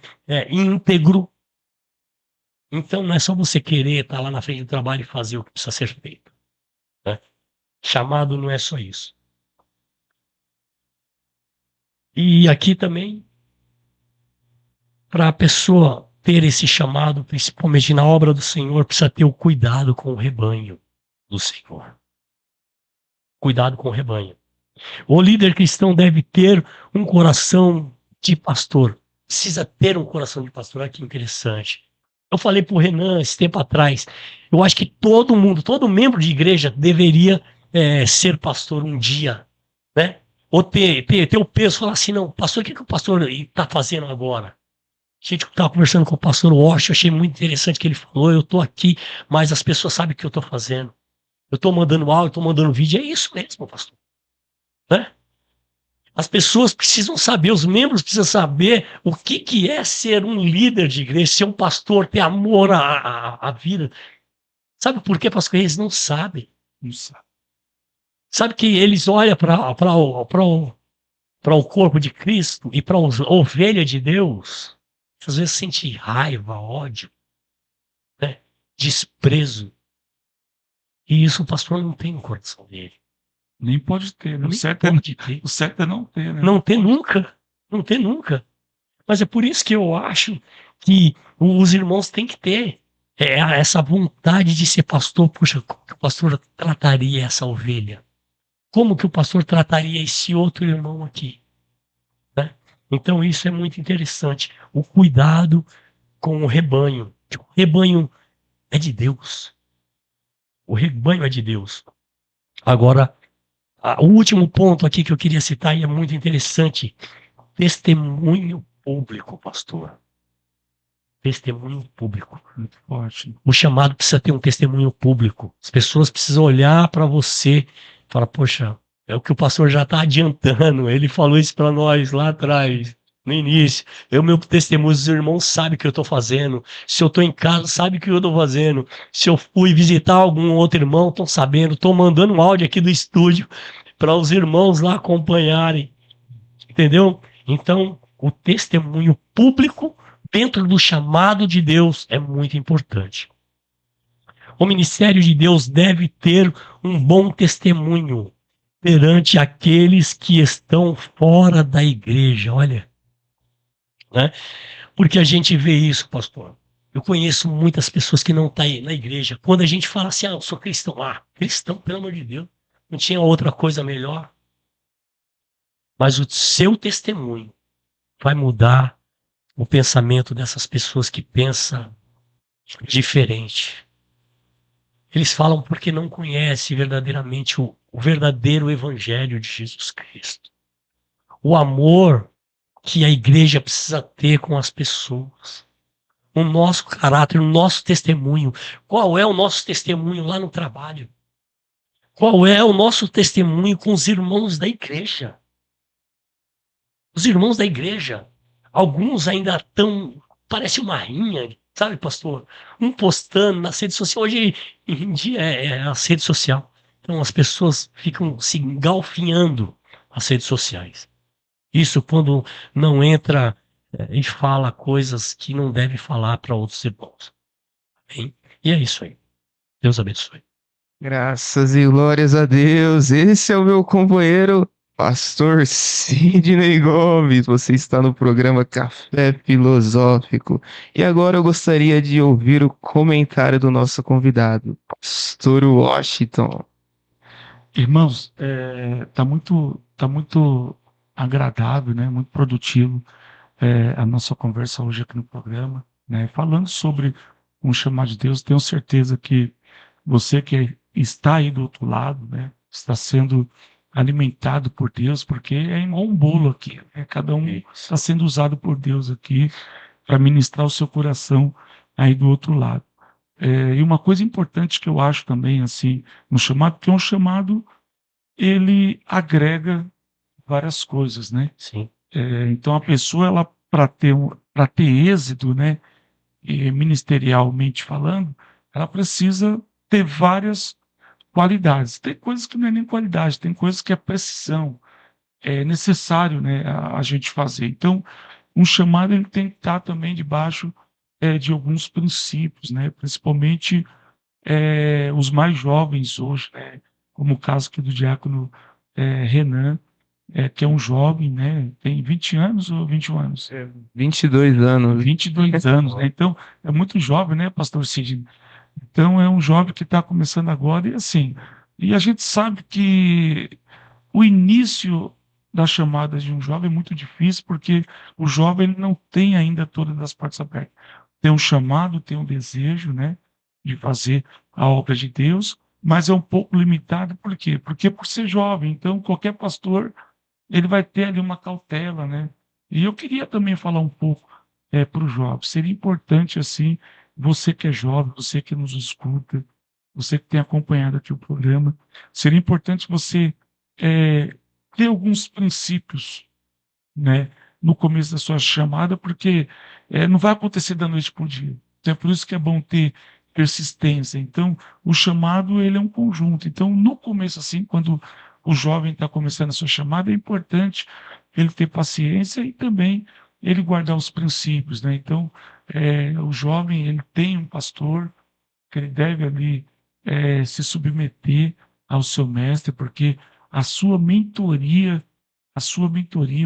íntegro. Então não é só você querer estar lá na frente do trabalho e fazer o que precisa ser feito. Né? Chamado não é só isso. E aqui também, para a pessoa ter esse chamado, principalmente na obra do Senhor, precisa ter o cuidado com o rebanho do Senhor. Cuidado com o rebanho. O líder cristão deve ter um coração de pastor. Precisa ter um coração de pastor. Olha que interessante. Eu falei para o Renan esse tempo atrás, eu acho que todo mundo, todo membro de igreja deveria ser pastor um dia, né? Ou ter o peso, falar assim, não, pastor, o que o pastor está fazendo agora? A gente estava conversando com o pastor Walsh, eu achei muito interessante o que ele falou, eu estou aqui, mas as pessoas sabem o que eu estou fazendo. Eu estou mandando áudio, estou mandando vídeo, é isso mesmo, pastor. Né? As pessoas precisam saber, os membros precisam saber o que é ser um líder de igreja, ser um pastor, ter amor à vida. Sabe por quê, pastor? Eles não sabem. Não sabe. Sabe que eles olham para o corpo de Cristo e para a ovelha de Deus, às vezes sente raiva, ódio, né? Desprezo. E isso o pastor não tem no coração dele. Nem pode ter, né? Nem pode ter. O certo é não ter, né? Não ter nunca. Não ter nunca. Mas é por isso que eu acho que os irmãos têm que ter essa vontade de ser pastor. Puxa, como que o pastor trataria essa ovelha? Como que o pastor trataria esse outro irmão aqui? Né? Então isso é muito interessante. O cuidado com o rebanho. O rebanho é de Deus. O rebanho é de Deus. Agora, o último ponto aqui que eu queria citar e é muito interessante. Testemunho público, pastor. Testemunho público. Muito forte. O chamado precisa ter um testemunho público. As pessoas precisam olhar para você e falar, poxa, é o que o pastor já está adiantando. Ele falou isso para nós lá atrás, no início. Meu testemunho, os irmãos sabem o que eu estou fazendo. Se eu estou em casa, sabe o que eu estou fazendo. Se eu fui visitar algum outro irmão, estão sabendo. Estou mandando um áudio aqui do estúdio para os irmãos lá acompanharem. Entendeu? Então, o testemunho público dentro do chamado de Deus é muito importante. O ministério de Deus deve ter um bom testemunho perante aqueles que estão fora da igreja, olha. Né? Porque a gente vê isso, pastor. Eu conheço muitas pessoas que não estão aí na igreja. Quando a gente fala assim, eu sou cristão. Cristão, pelo amor de Deus. Não tinha outra coisa melhor. Mas o seu testemunho vai mudar o pensamento dessas pessoas que pensam diferente. Eles falam porque não conhecem verdadeiramente o verdadeiro evangelho de Jesus Cristo. O amor que a igreja precisa ter com as pessoas. O nosso caráter, o nosso testemunho. Qual é o nosso testemunho lá no trabalho? Qual é o nosso testemunho com os irmãos da igreja? Os irmãos da igreja, alguns ainda estão, parece uma rinha, sabe, pastor? Um postando nas redes sociais. Hoje em dia é a rede social. Então as pessoas ficam se engalfinhando nas redes sociais. Isso quando não entra e fala coisas que não deve falar para outros irmãos. Hein? E é isso aí. Deus abençoe. Graças e glórias a Deus. Esse é o meu companheiro, Pastor Sidney Gomes. Você está no programa Café Filosófico. E agora eu gostaria de ouvir o comentário do nosso convidado, Pastor Washington. Irmãos, tá muito agradável, né? Muito produtivo a nossa conversa hoje aqui no programa, né? Falando sobre um chamado de Deus, tenho certeza que você que está aí do outro lado, né? Está sendo alimentado por Deus, porque é igual um bolo aqui, né? Cada um está sendo usado por Deus aqui para ministrar o seu coração aí do outro lado. E uma coisa importante que eu acho também, assim, no chamado, que é um chamado, ele agrega várias coisas, né? Sim. Então a pessoa, ela para ter êxito, né, ministerialmente falando, ela precisa ter várias qualidades. Tem coisas que não é nem qualidade, tem coisas que é precisão, é necessário, né, a gente fazer. Então, um chamado ele tem que estar também debaixo de alguns princípios, né, principalmente os mais jovens hoje, né, como o caso aqui do diácono Renan, que é um jovem, né? Tem 20 anos ou 21 anos? 22 anos. 22 anos, né? Então, é muito jovem, né, pastor Sidney? Então, é um jovem que está começando agora e assim, e a gente sabe que o início da chamada de um jovem é muito difícil, porque o jovem ele não tem ainda todas as partes abertas. Tem um chamado, tem um desejo, né, de fazer a obra de Deus, mas é um pouco limitado, por quê? Porque por ser jovem, então qualquer pastor ele vai ter ali uma cautela, né? E eu queria também falar um pouco para os jovens. Seria importante, assim, você que é jovem, você que nos escuta, você que tem acompanhado aqui o programa, seria importante você ter alguns princípios, né, no começo da sua chamada, porque não vai acontecer da noite para o dia. Então é por isso que é bom ter persistência. Então, o chamado ele é um conjunto. Então, no começo, assim, quando o jovem está começando a sua chamada, é importante ele ter paciência e também ele guardar os princípios, né? Então, o jovem ele tem um pastor que ele deve ali se submeter ao seu mestre, porque a sua mentoria,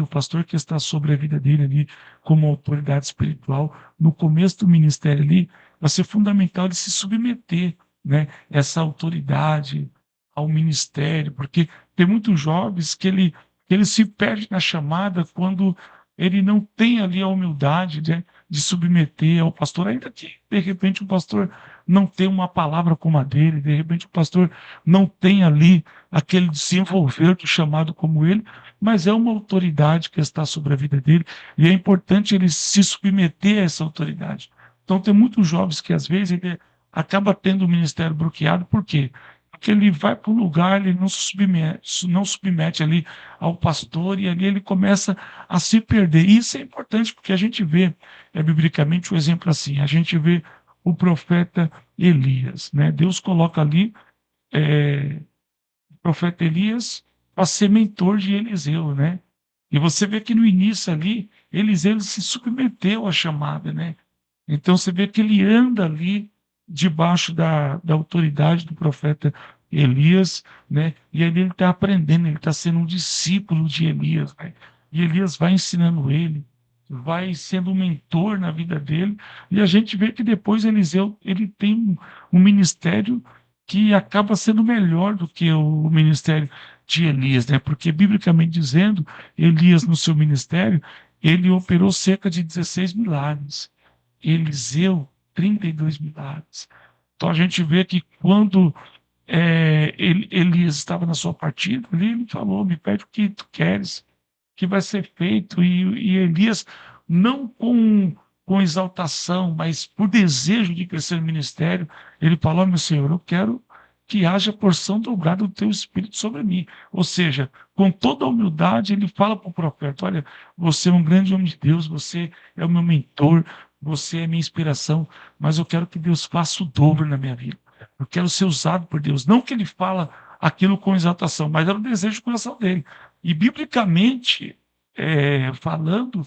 o pastor que está sobre a vida dele ali, como autoridade espiritual, no começo do ministério ali, vai ser fundamental ele se submeter, né, essa autoridade ao ministério, porque tem muitos jovens que ele se perde na chamada quando ele não tem ali a humildade, né, de submeter ao pastor, ainda que de repente o pastor não tenha uma palavra como a dele, de repente o pastor não tem ali aquele desenvolver do chamado como ele, mas é uma autoridade que está sobre a vida dele e é importante ele se submeter a essa autoridade. Então tem muitos jovens que às vezes ele acaba tendo o ministério bloqueado, por quê? Porque ele vai para um lugar, ele não submete ali ao pastor e ali ele começa a se perder. E isso é importante porque a gente vê, biblicamente, um exemplo assim, a gente vê o profeta Elias, né? Deus coloca ali o profeta Elias para ser mentor de Eliseu, né? E você vê que no início ali, Eliseu se submeteu à chamada, né? Então você vê que ele anda ali debaixo da autoridade do profeta Elias, né? E ali ele está aprendendo, ele está sendo um discípulo de Elias, né? E Elias vai ensinando ele, vai sendo um mentor na vida dele, e a gente vê que depois Eliseu ele tem um ministério que acaba sendo melhor do que o ministério de Elias, né? Porque biblicamente dizendo, Elias no seu ministério, ele operou cerca de 16 milagres. Eliseu, 32 milagres. Então a gente vê que quando Elias estava na sua partida, ali ele falou: me pede o que tu queres, que vai ser feito. E Elias, não com exaltação, mas por desejo de crescer no ministério, ele falou: meu Senhor, eu quero que haja porção dobrada do teu espírito sobre mim. Ou seja, com toda a humildade, ele fala para o profeta: olha, você é um grande homem de Deus, você é o meu mentor, você é minha inspiração, mas eu quero que Deus faça o dobro na minha vida. Eu quero ser usado por Deus. Não que ele fala aquilo com exaltação, mas era o desejo do coração dele. E biblicamente, falando,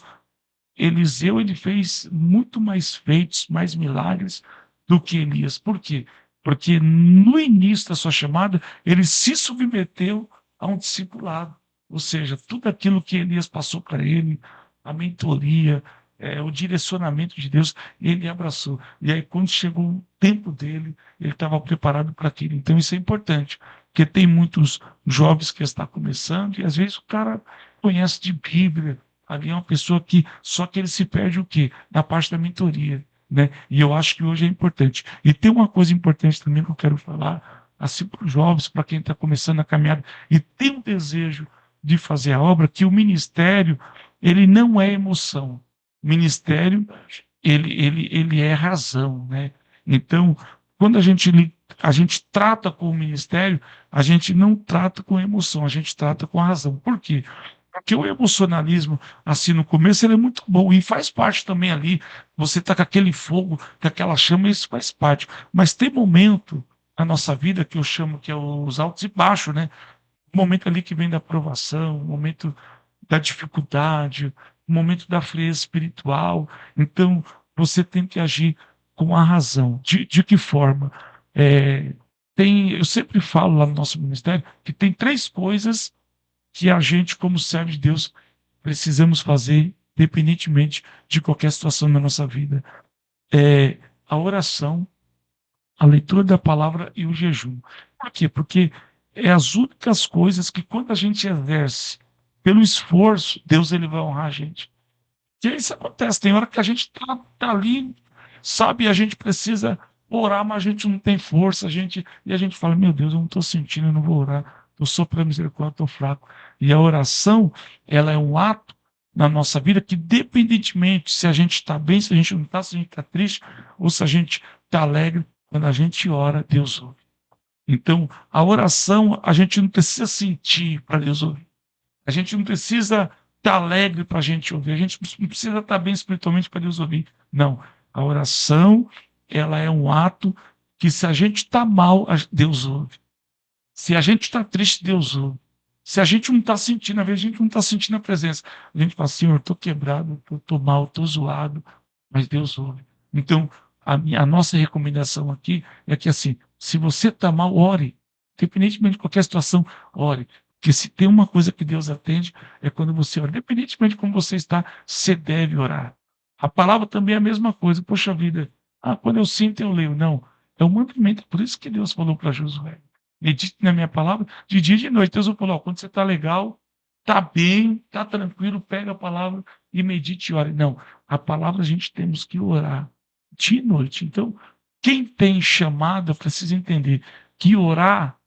Eliseu ele fez muito mais feitos, mais milagres do que Elias. Por quê? Porque no início da sua chamada, ele se submeteu a um discipulado. Ou seja, tudo aquilo que Elias passou para ele, a mentoria, o direcionamento de Deus, ele abraçou. E aí, quando chegou o tempo dele, ele estava preparado para aquilo. Então, isso é importante, porque tem muitos jovens que estão começando, e às vezes o cara conhece de Bíblia, ali é uma pessoa que só que ele se perde o quê? Na parte da mentoria, né? E eu acho que hoje é importante. E tem uma coisa importante também que eu quero falar, assim para os jovens, para quem está começando a caminhada e tem um desejo de fazer a obra, que o ministério, ele não é emoção. O ministério, ele é razão, né? Então, quando a gente trata com o ministério, a gente não trata com emoção, a gente trata com a razão. Por quê? Porque o emocionalismo, assim, no começo, ele é muito bom e faz parte também ali. Você está com aquele fogo, com aquela chama, isso faz parte. Mas tem momento na nossa vida que eu chamo que é os altos e baixos, né? O momento ali que vem da aprovação, o momento da dificuldade, o momento da frieza espiritual. Então, você tem que agir com a razão. De que forma? Eu sempre falo lá no nosso ministério que tem 3 coisas que a gente, como servo de Deus, precisamos fazer, independentemente de qualquer situação na nossa vida. A oração, a leitura da palavra e o jejum. Por quê? Porque é as únicas coisas que, quando a gente exerce pelo esforço, Deus ele vai honrar a gente. E isso acontece, tem hora que a gente tá ali, sabe, a gente precisa orar, mas a gente não tem força, e a gente fala: meu Deus, eu não estou sentindo, eu não vou orar, eu sou pela misericórdia, estou fraco. E a oração, ela é um ato na nossa vida que, independentemente se a gente está bem, se a gente não está, se a gente está triste, ou se a gente está alegre, quando a gente ora, Deus ouve. Então, a oração, a gente não precisa sentir para Deus ouvir. A gente não precisa estar alegre para a gente ouvir. A gente não precisa estar bem espiritualmente para Deus ouvir. Não. A oração, ela é um ato que, se a gente está mal, Deus ouve. Se a gente está triste, Deus ouve. Se a gente não está sentindo, às vezes a gente não está sentindo a presença. A gente fala: Senhor, estou quebrado, estou mal, estou zoado, mas Deus ouve. Então, a nossa recomendação aqui é que, assim, se você está mal, ore. Independentemente de qualquer situação, ore. Porque se tem uma coisa que Deus atende, é quando você ora. Independentemente de como você está, você deve orar. A palavra também é a mesma coisa. Poxa vida, quando eu sinto, eu leio. Não, é um mandamento. Por isso que Deus falou para Josué: medite na minha palavra de dia e de noite. Deus falou: quando você está legal, está bem, está tranquilo, pega a palavra e medite e ore. Não, a palavra a gente temos que orar de noite. Então, quem tem chamada precisa entender que orar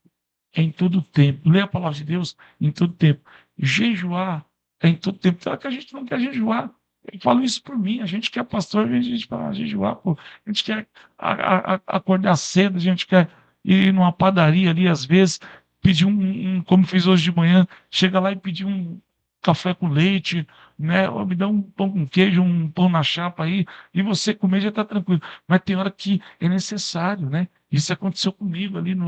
é em todo tempo. Ler a palavra de Deus em todo tempo. Jejuar é em todo tempo. Claro que a gente não quer jejuar. Eu falo isso por mim. A gente quer pastor, a gente fala jejuar. Pô. A gente quer acordar cedo, a gente quer ir numa padaria ali, às vezes, pedir como fiz hoje de manhã, chega lá e pedir um café com leite, né? Ou me dá um pão com queijo, um pão na chapa aí, e você comer já está tranquilo. Mas tem hora que é necessário, né? Isso aconteceu comigo ali.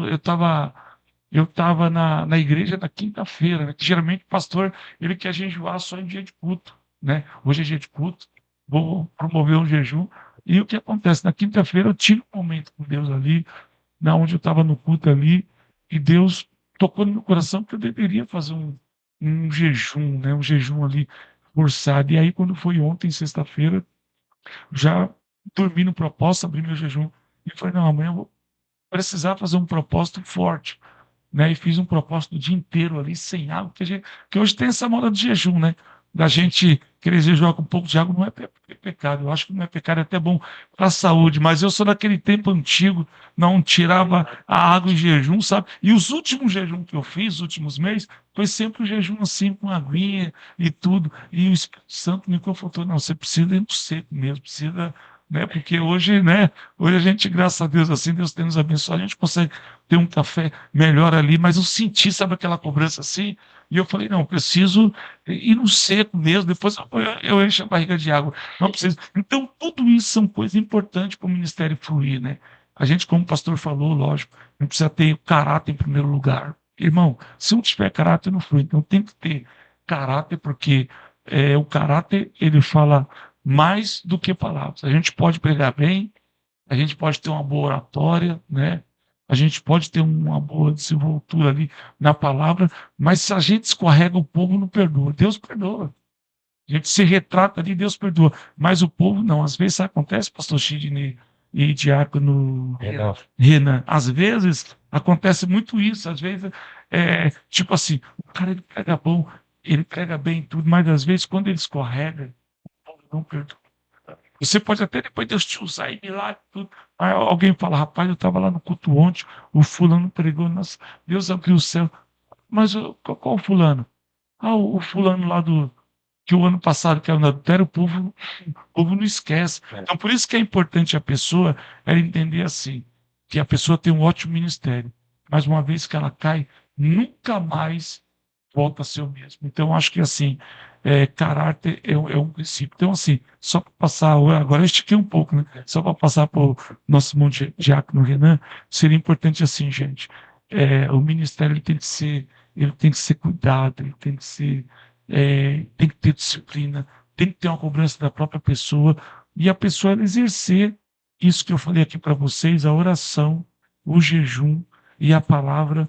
Eu estava na igreja na quinta-feira, né? Que geralmente o pastor ele quer jejuar só em dia de culto, né? Hoje é dia de culto, vou promover um jejum. E o que acontece? Na quinta-feira eu tive um momento com Deus ali, na onde eu estava no culto ali, e Deus tocou no meu coração que eu deveria fazer um jejum, né? Um jejum ali forçado. E aí, quando foi ontem, sexta-feira, já dormi no propósito, abri meu jejum e falei: não, amanhã eu vou precisar fazer um propósito forte, né? E fiz um propósito o dia inteiro ali, sem água, que hoje tem essa moda de jejum, né? Da gente querer jejuar com um pouco de água, não é pecado. Eu acho que não é pecado, é até bom para a saúde, mas eu sou daquele tempo antigo, não tirava a água em jejum, sabe? E os últimos jejum que eu fiz, os últimos meses, foi sempre um jejum assim, com aguinha e tudo. E o Espírito Santo me confortou: não, você precisa ir no seco mesmo, precisa, né? Porque hoje, né? Hoje a gente, graças a Deus, assim, Deus tem nos abençoado, a gente consegue ter um café melhor ali, mas eu senti, sabe, aquela cobrança assim, e eu falei: não, preciso ir no seco mesmo, depois eu encho a barriga de água, não preciso. Então, tudo isso são coisas importantes para o ministério fluir, né? A gente, como o pastor falou, lógico, não precisa ter caráter em primeiro lugar. Irmão, se não tiver caráter, não flui. Então, tem que ter caráter, porque o caráter, ele fala mais do que palavras. A gente pode pregar bem, a gente pode ter uma boa oratória, né? A gente pode ter uma boa desenvoltura ali na palavra, mas se a gente escorrega, o povo não perdoa. Deus perdoa. A gente se retrata ali, Deus perdoa. Mas o povo não. Às vezes acontece, pastor Sidney e diácono Renan. Às vezes acontece muito isso. Às vezes, tipo assim, o cara ele prega bom, ele prega bem tudo, mas às vezes quando ele escorrega, o povo não perdoa. Você pode até depois Deus te usar e milagre, tudo. Aí alguém fala: rapaz, eu estava lá no culto ontem, o fulano pregou, nossa, Deus abriu o céu. Mas qual fulano? O fulano lá que o ano passado que era no adultério, o povo não esquece. Então, por isso que é importante a pessoa ela entender assim, que a pessoa tem um ótimo ministério, mas uma vez que ela cai, nunca mais volta a ser o mesmo. Então, acho que assim, caráter é um princípio. Então, assim, só para passar, agora eu estiquei um pouco, né? Só para passar para o nosso irmão diácono Renan, seria importante assim, gente, o ministério ele tem que ser cuidado, ele tem que ter disciplina, tem que ter uma cobrança da própria pessoa, e a pessoa ela exercer isso que eu falei aqui para vocês: a oração, o jejum e a palavra,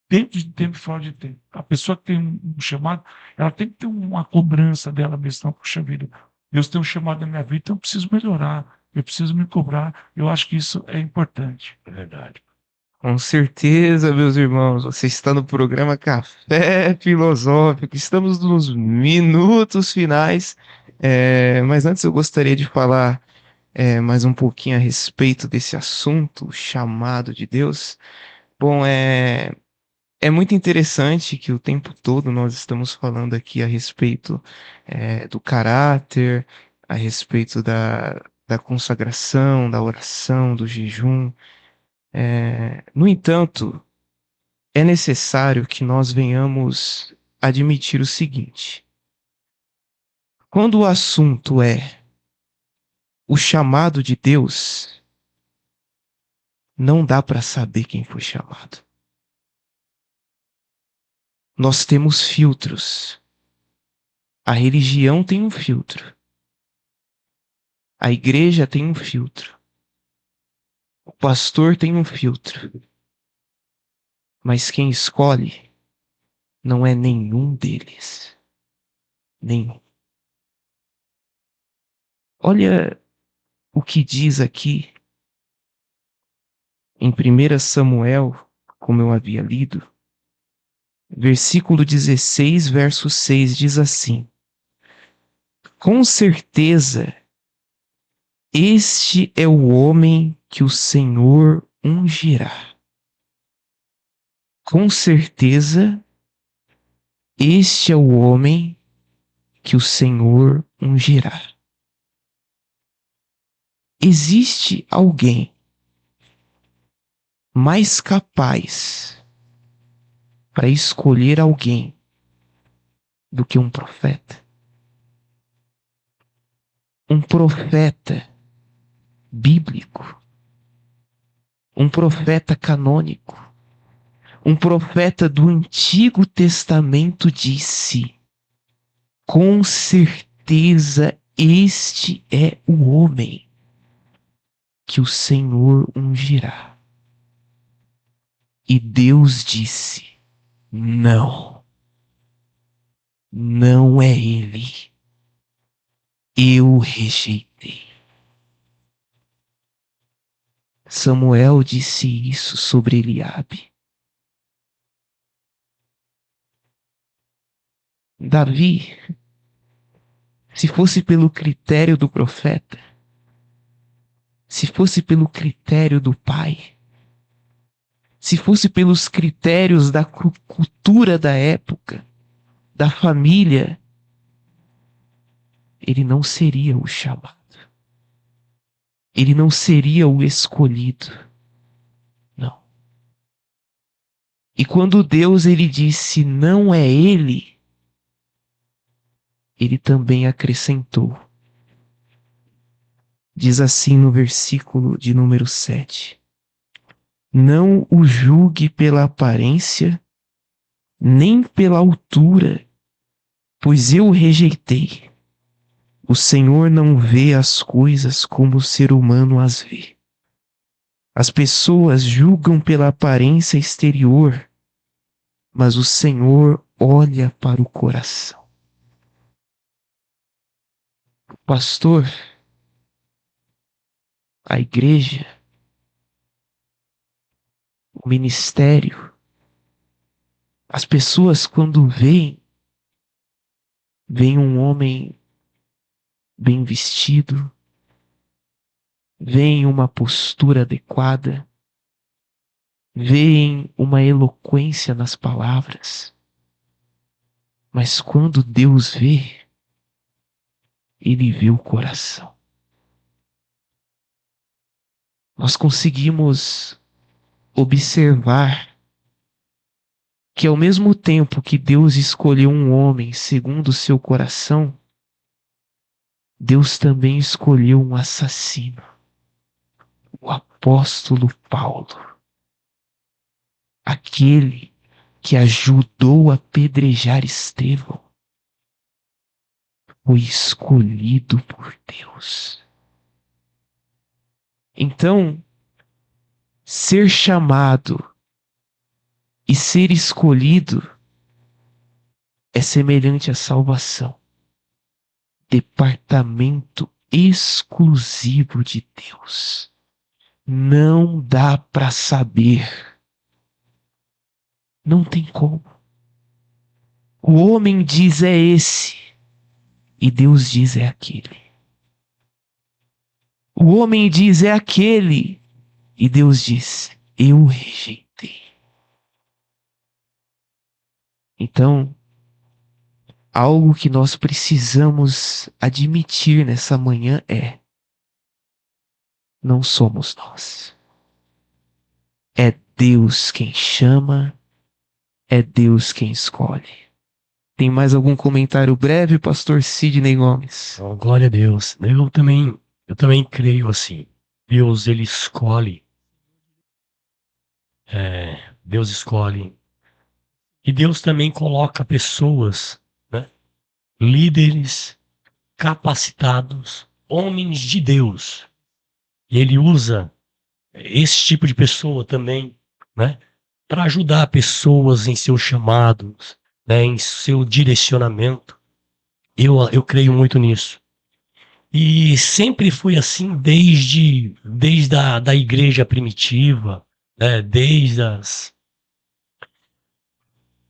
dentro de tempo e fora de tempo. A pessoa que tem um chamado, ela tem que ter uma cobrança dela mesma. Puxa vida, Deus tem um chamado na minha vida, então eu preciso melhorar, eu preciso me cobrar. Eu acho que isso é importante. É verdade. Com certeza, meus irmãos, você está no programa Café Filosófico. Estamos nos minutos finais, mas antes eu gostaria de falar mais um pouquinho a respeito desse assunto, o chamado de Deus. Bom, é muito interessante que o tempo todo nós estamos falando aqui a respeito do caráter, a respeito da consagração, da oração, do jejum. No entanto, é necessário que nós venhamos admitir o seguinte: quando o assunto é o chamado de Deus, não dá para saber quem foi chamado. Nós temos filtros. A religião tem um filtro. A igreja tem um filtro. O pastor tem um filtro. Mas quem escolhe Não é nenhum deles. Nenhum. Olha o que diz aqui em 1 Samuel, como eu havia lido, versículo 16, verso 6, diz assim: com certeza, este é o homem que o Senhor ungirá. Com certeza, este é o homem que o Senhor ungirá. Existe alguém mais capaz para escolher alguém do que um profeta? Um profeta bíblico, um profeta canônico, um profeta do Antigo Testamento disse: com certeza este é o homem que o Senhor ungirá. E Deus disse: não, não é ele. Eu rejeitei. Samuel disse isso sobre Eliabe. Davi, se fosse pelo critério do profeta, se fosse pelo critério do pai, se fosse pelos critérios da cultura da época, da família, ele não seria o chamado. Ele não seria o escolhido. Não. E quando Deus ele disse não é ele, ele também acrescentou. Diz assim no versículo de número 7. Não o julgue pela aparência, nem pela altura, pois eu o rejeitei. O Senhor não vê as coisas como o ser humano as vê. As pessoas julgam pela aparência exterior, mas o Senhor olha para o coração. O pastor, a igreja, o ministério, as pessoas quando veem um homem bem vestido, veem uma postura adequada, veem uma eloquência nas palavras, mas quando Deus vê, ele vê o coração. Nós conseguimos observar que ao mesmo tempo que Deus escolheu um homem segundo o seu coração, Deus também escolheu um assassino, o apóstolo Paulo, aquele que ajudou a apedrejar Estevão, foi escolhido por Deus. Então, ser chamado e ser escolhido é semelhante à salvação. Departamento exclusivo de Deus. Não dá para saber. Não tem como. O homem diz é esse e Deus diz é aquele. O homem diz é aquele e Deus diz eu rejeitei. Então, algo que nós precisamos admitir nessa manhã é: não somos nós. É Deus quem chama, é Deus quem escolhe. Tem mais algum comentário breve, pastor Sidney Gomes? Oh, glória a Deus. Eu também creio assim. Deus, ele escolhe. Deus escolhe. E Deus também coloca pessoas, né? Líderes capacitados, homens de Deus. E ele usa esse tipo de pessoa também, né? Para ajudar pessoas em seus chamados, né, em seu direcionamento. Eu creio muito nisso. E sempre foi assim desde da igreja primitiva, né,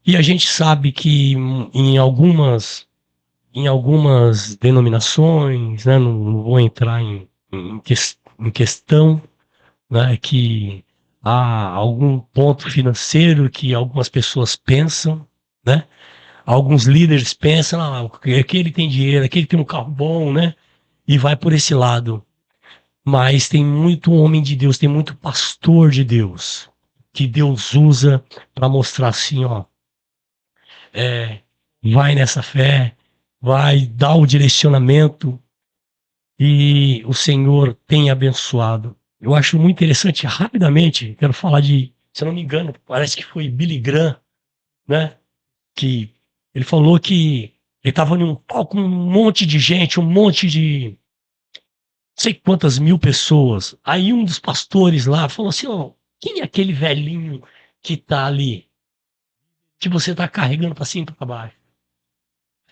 E a gente sabe que em algumas denominações, né, não vou entrar em questão, né, que há algum ponto financeiro que algumas pessoas pensam, né? Alguns líderes pensam, aquele tem dinheiro, aquele tem um carro bom, né? E vai por esse lado. Mas tem muito homem de Deus, tem muito pastor de Deus, que Deus usa para mostrar assim, ó, é, vai nessa fé, vai dar o direcionamento e o Senhor tem abençoado. Eu acho muito interessante, rapidamente, quero falar se eu não me engano, parece que foi Billy Graham, né? Que ele falou que ele estava em um palco com um monte de gente, um monte de não sei quantas mil pessoas. Aí um dos pastores lá falou assim: ó, quem é aquele velhinho que tá ali, que você tá carregando para cima e para baixo?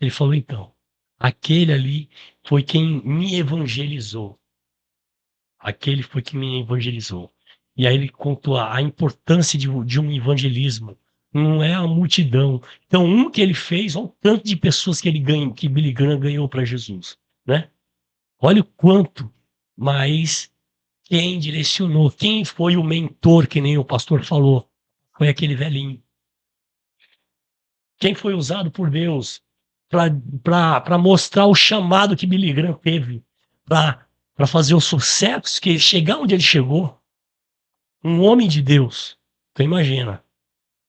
Ele falou: então, aquele ali foi quem me evangelizou. Aquele foi quem me evangelizou. E aí ele contou a importância de um evangelismo. Não é a multidão. Então, um que ele fez, olha o tanto de pessoas que ele ganhou, que Billy Graham ganhou para Jesus, né? Olha o quanto, mas quem direcionou, quem foi o mentor, que nem o pastor falou, foi aquele velhinho. Quem foi usado por Deus para mostrar o chamado que Billy Graham teve, para fazer o sucesso, que chegar onde ele chegou, um homem de Deus. Então imagina.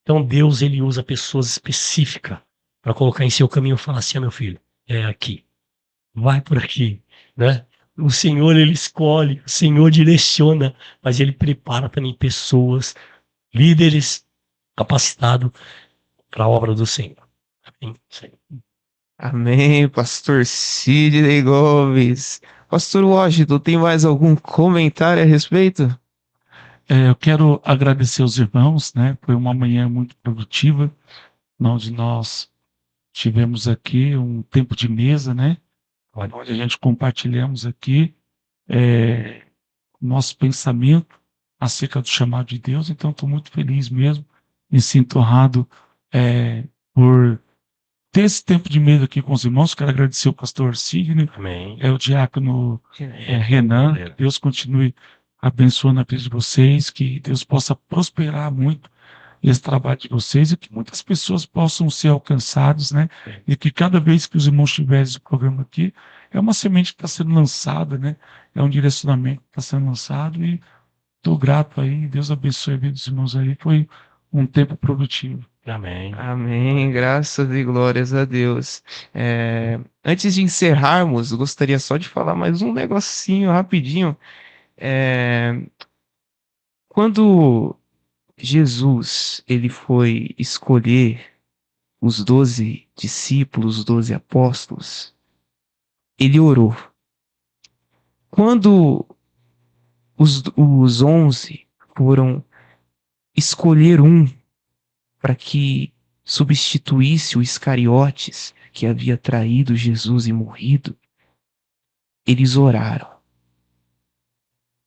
Então Deus, ele usa pessoas específicas para colocar em seu caminho e falar assim: meu filho, é aqui, vai por aqui, né? O Senhor, ele escolhe, o Senhor direciona, mas ele prepara também pessoas, líderes capacitados para a obra do Senhor. Amém? Amém, pastor Sidney Gomes. Pastor Washington, tem mais algum comentário a respeito? Eu quero agradecer aos irmãos, né? Foi uma manhã muito produtiva, onde nós tivemos aqui um tempo de mesa, né? Onde a gente compartilhamos aqui nosso pensamento acerca do chamado de Deus. Então, estou muito feliz mesmo, me sinto honrado por ter esse tempo de mesa aqui com os irmãos. Quero agradecer o pastor Sidney, Amém. o diácono Renan. Que Deus continue abençoando a vida de vocês, que Deus possa prosperar muito esse trabalho de vocês e que muitas pessoas possam ser alcançadas, né? E que cada vez que os irmãos tiverem esse programa aqui, é uma semente que está sendo lançada, né? É um direcionamento que está sendo lançado e estou grato aí. Deus abençoe a vida dos irmãos aí. Foi um tempo produtivo. Amém. Amém, graças e glórias a Deus. Antes de encerrarmos, eu gostaria só de falar mais um negocinho rapidinho. Quando Jesus ele foi escolher os 12 discípulos, os 12 apóstolos, ele orou. Quando os 11 foram escolher um para que substituísse o Iscariotes, que havia traído Jesus e morrido, eles oraram.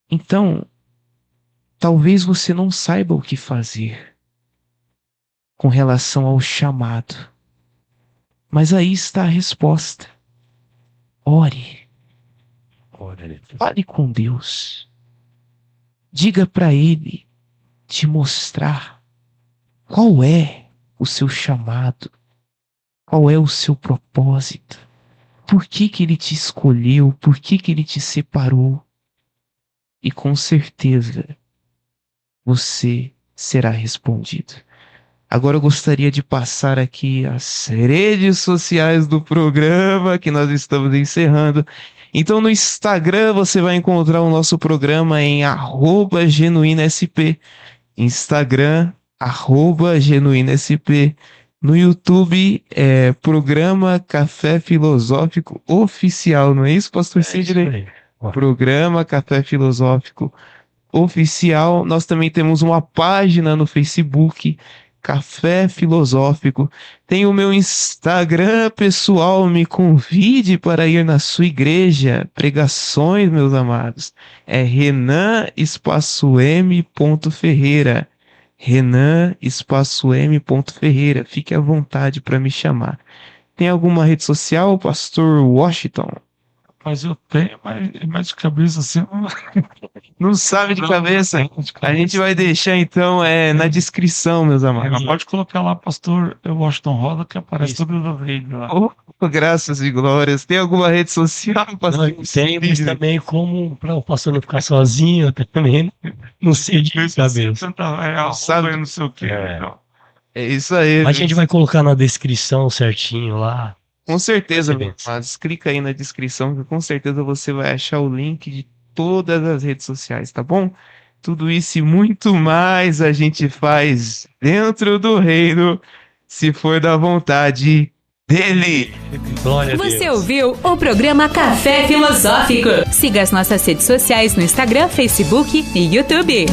Então, talvez você não saiba o que fazer com relação ao chamado, mas aí está a resposta. Ore. Fale com Deus. Diga para Ele te mostrar qual é o seu chamado, qual é o seu propósito, por que Ele te escolheu, por que Ele te separou. E com certeza você será respondido. Agora eu gostaria de passar aqui as redes sociais do programa que nós estamos encerrando. Então no Instagram você vai encontrar o nosso programa em @genuinasp. Instagram, @genuinasp. No YouTube é Programa Café Filosófico Oficial, não é isso, pastor Sidney? Programa Café Filosófico Oficial. Nós também temos uma página no Facebook, Café Filosófico. Tem o meu Instagram pessoal, me convide para ir na sua igreja. Pregações, meus amados. É renan_m.ferreira. renan_m.ferreira. Fique à vontade para me chamar. Tem alguma rede social, Pastor Washington? Mas eu tenho, mas de cabeça assim. Não sabe de Não, cabeça? de A gente vai deixar então na descrição, meus Mas amados. pode colocar lá, pastor Washington Roda, que aparece Isso. todo o vídeo lá. Oh, graças e glórias. Tem alguma rede social, pastor? Não, tem, mas também como para o pastor não ficar sozinho, eu também não sei de cabeça. Sabe, não sei o que. É isso aí. A gente vai colocar na descrição certinho lá. Com certeza, Beleza. meus amados. Clica aí na descrição que com certeza você vai achar o link de todas as redes sociais, tá bom? Tudo isso e muito mais a gente faz dentro do reino, se for da vontade dele. Glória a Deus. Você ouviu o programa Café Filosófico. Siga as nossas redes sociais no Instagram, Facebook e YouTube.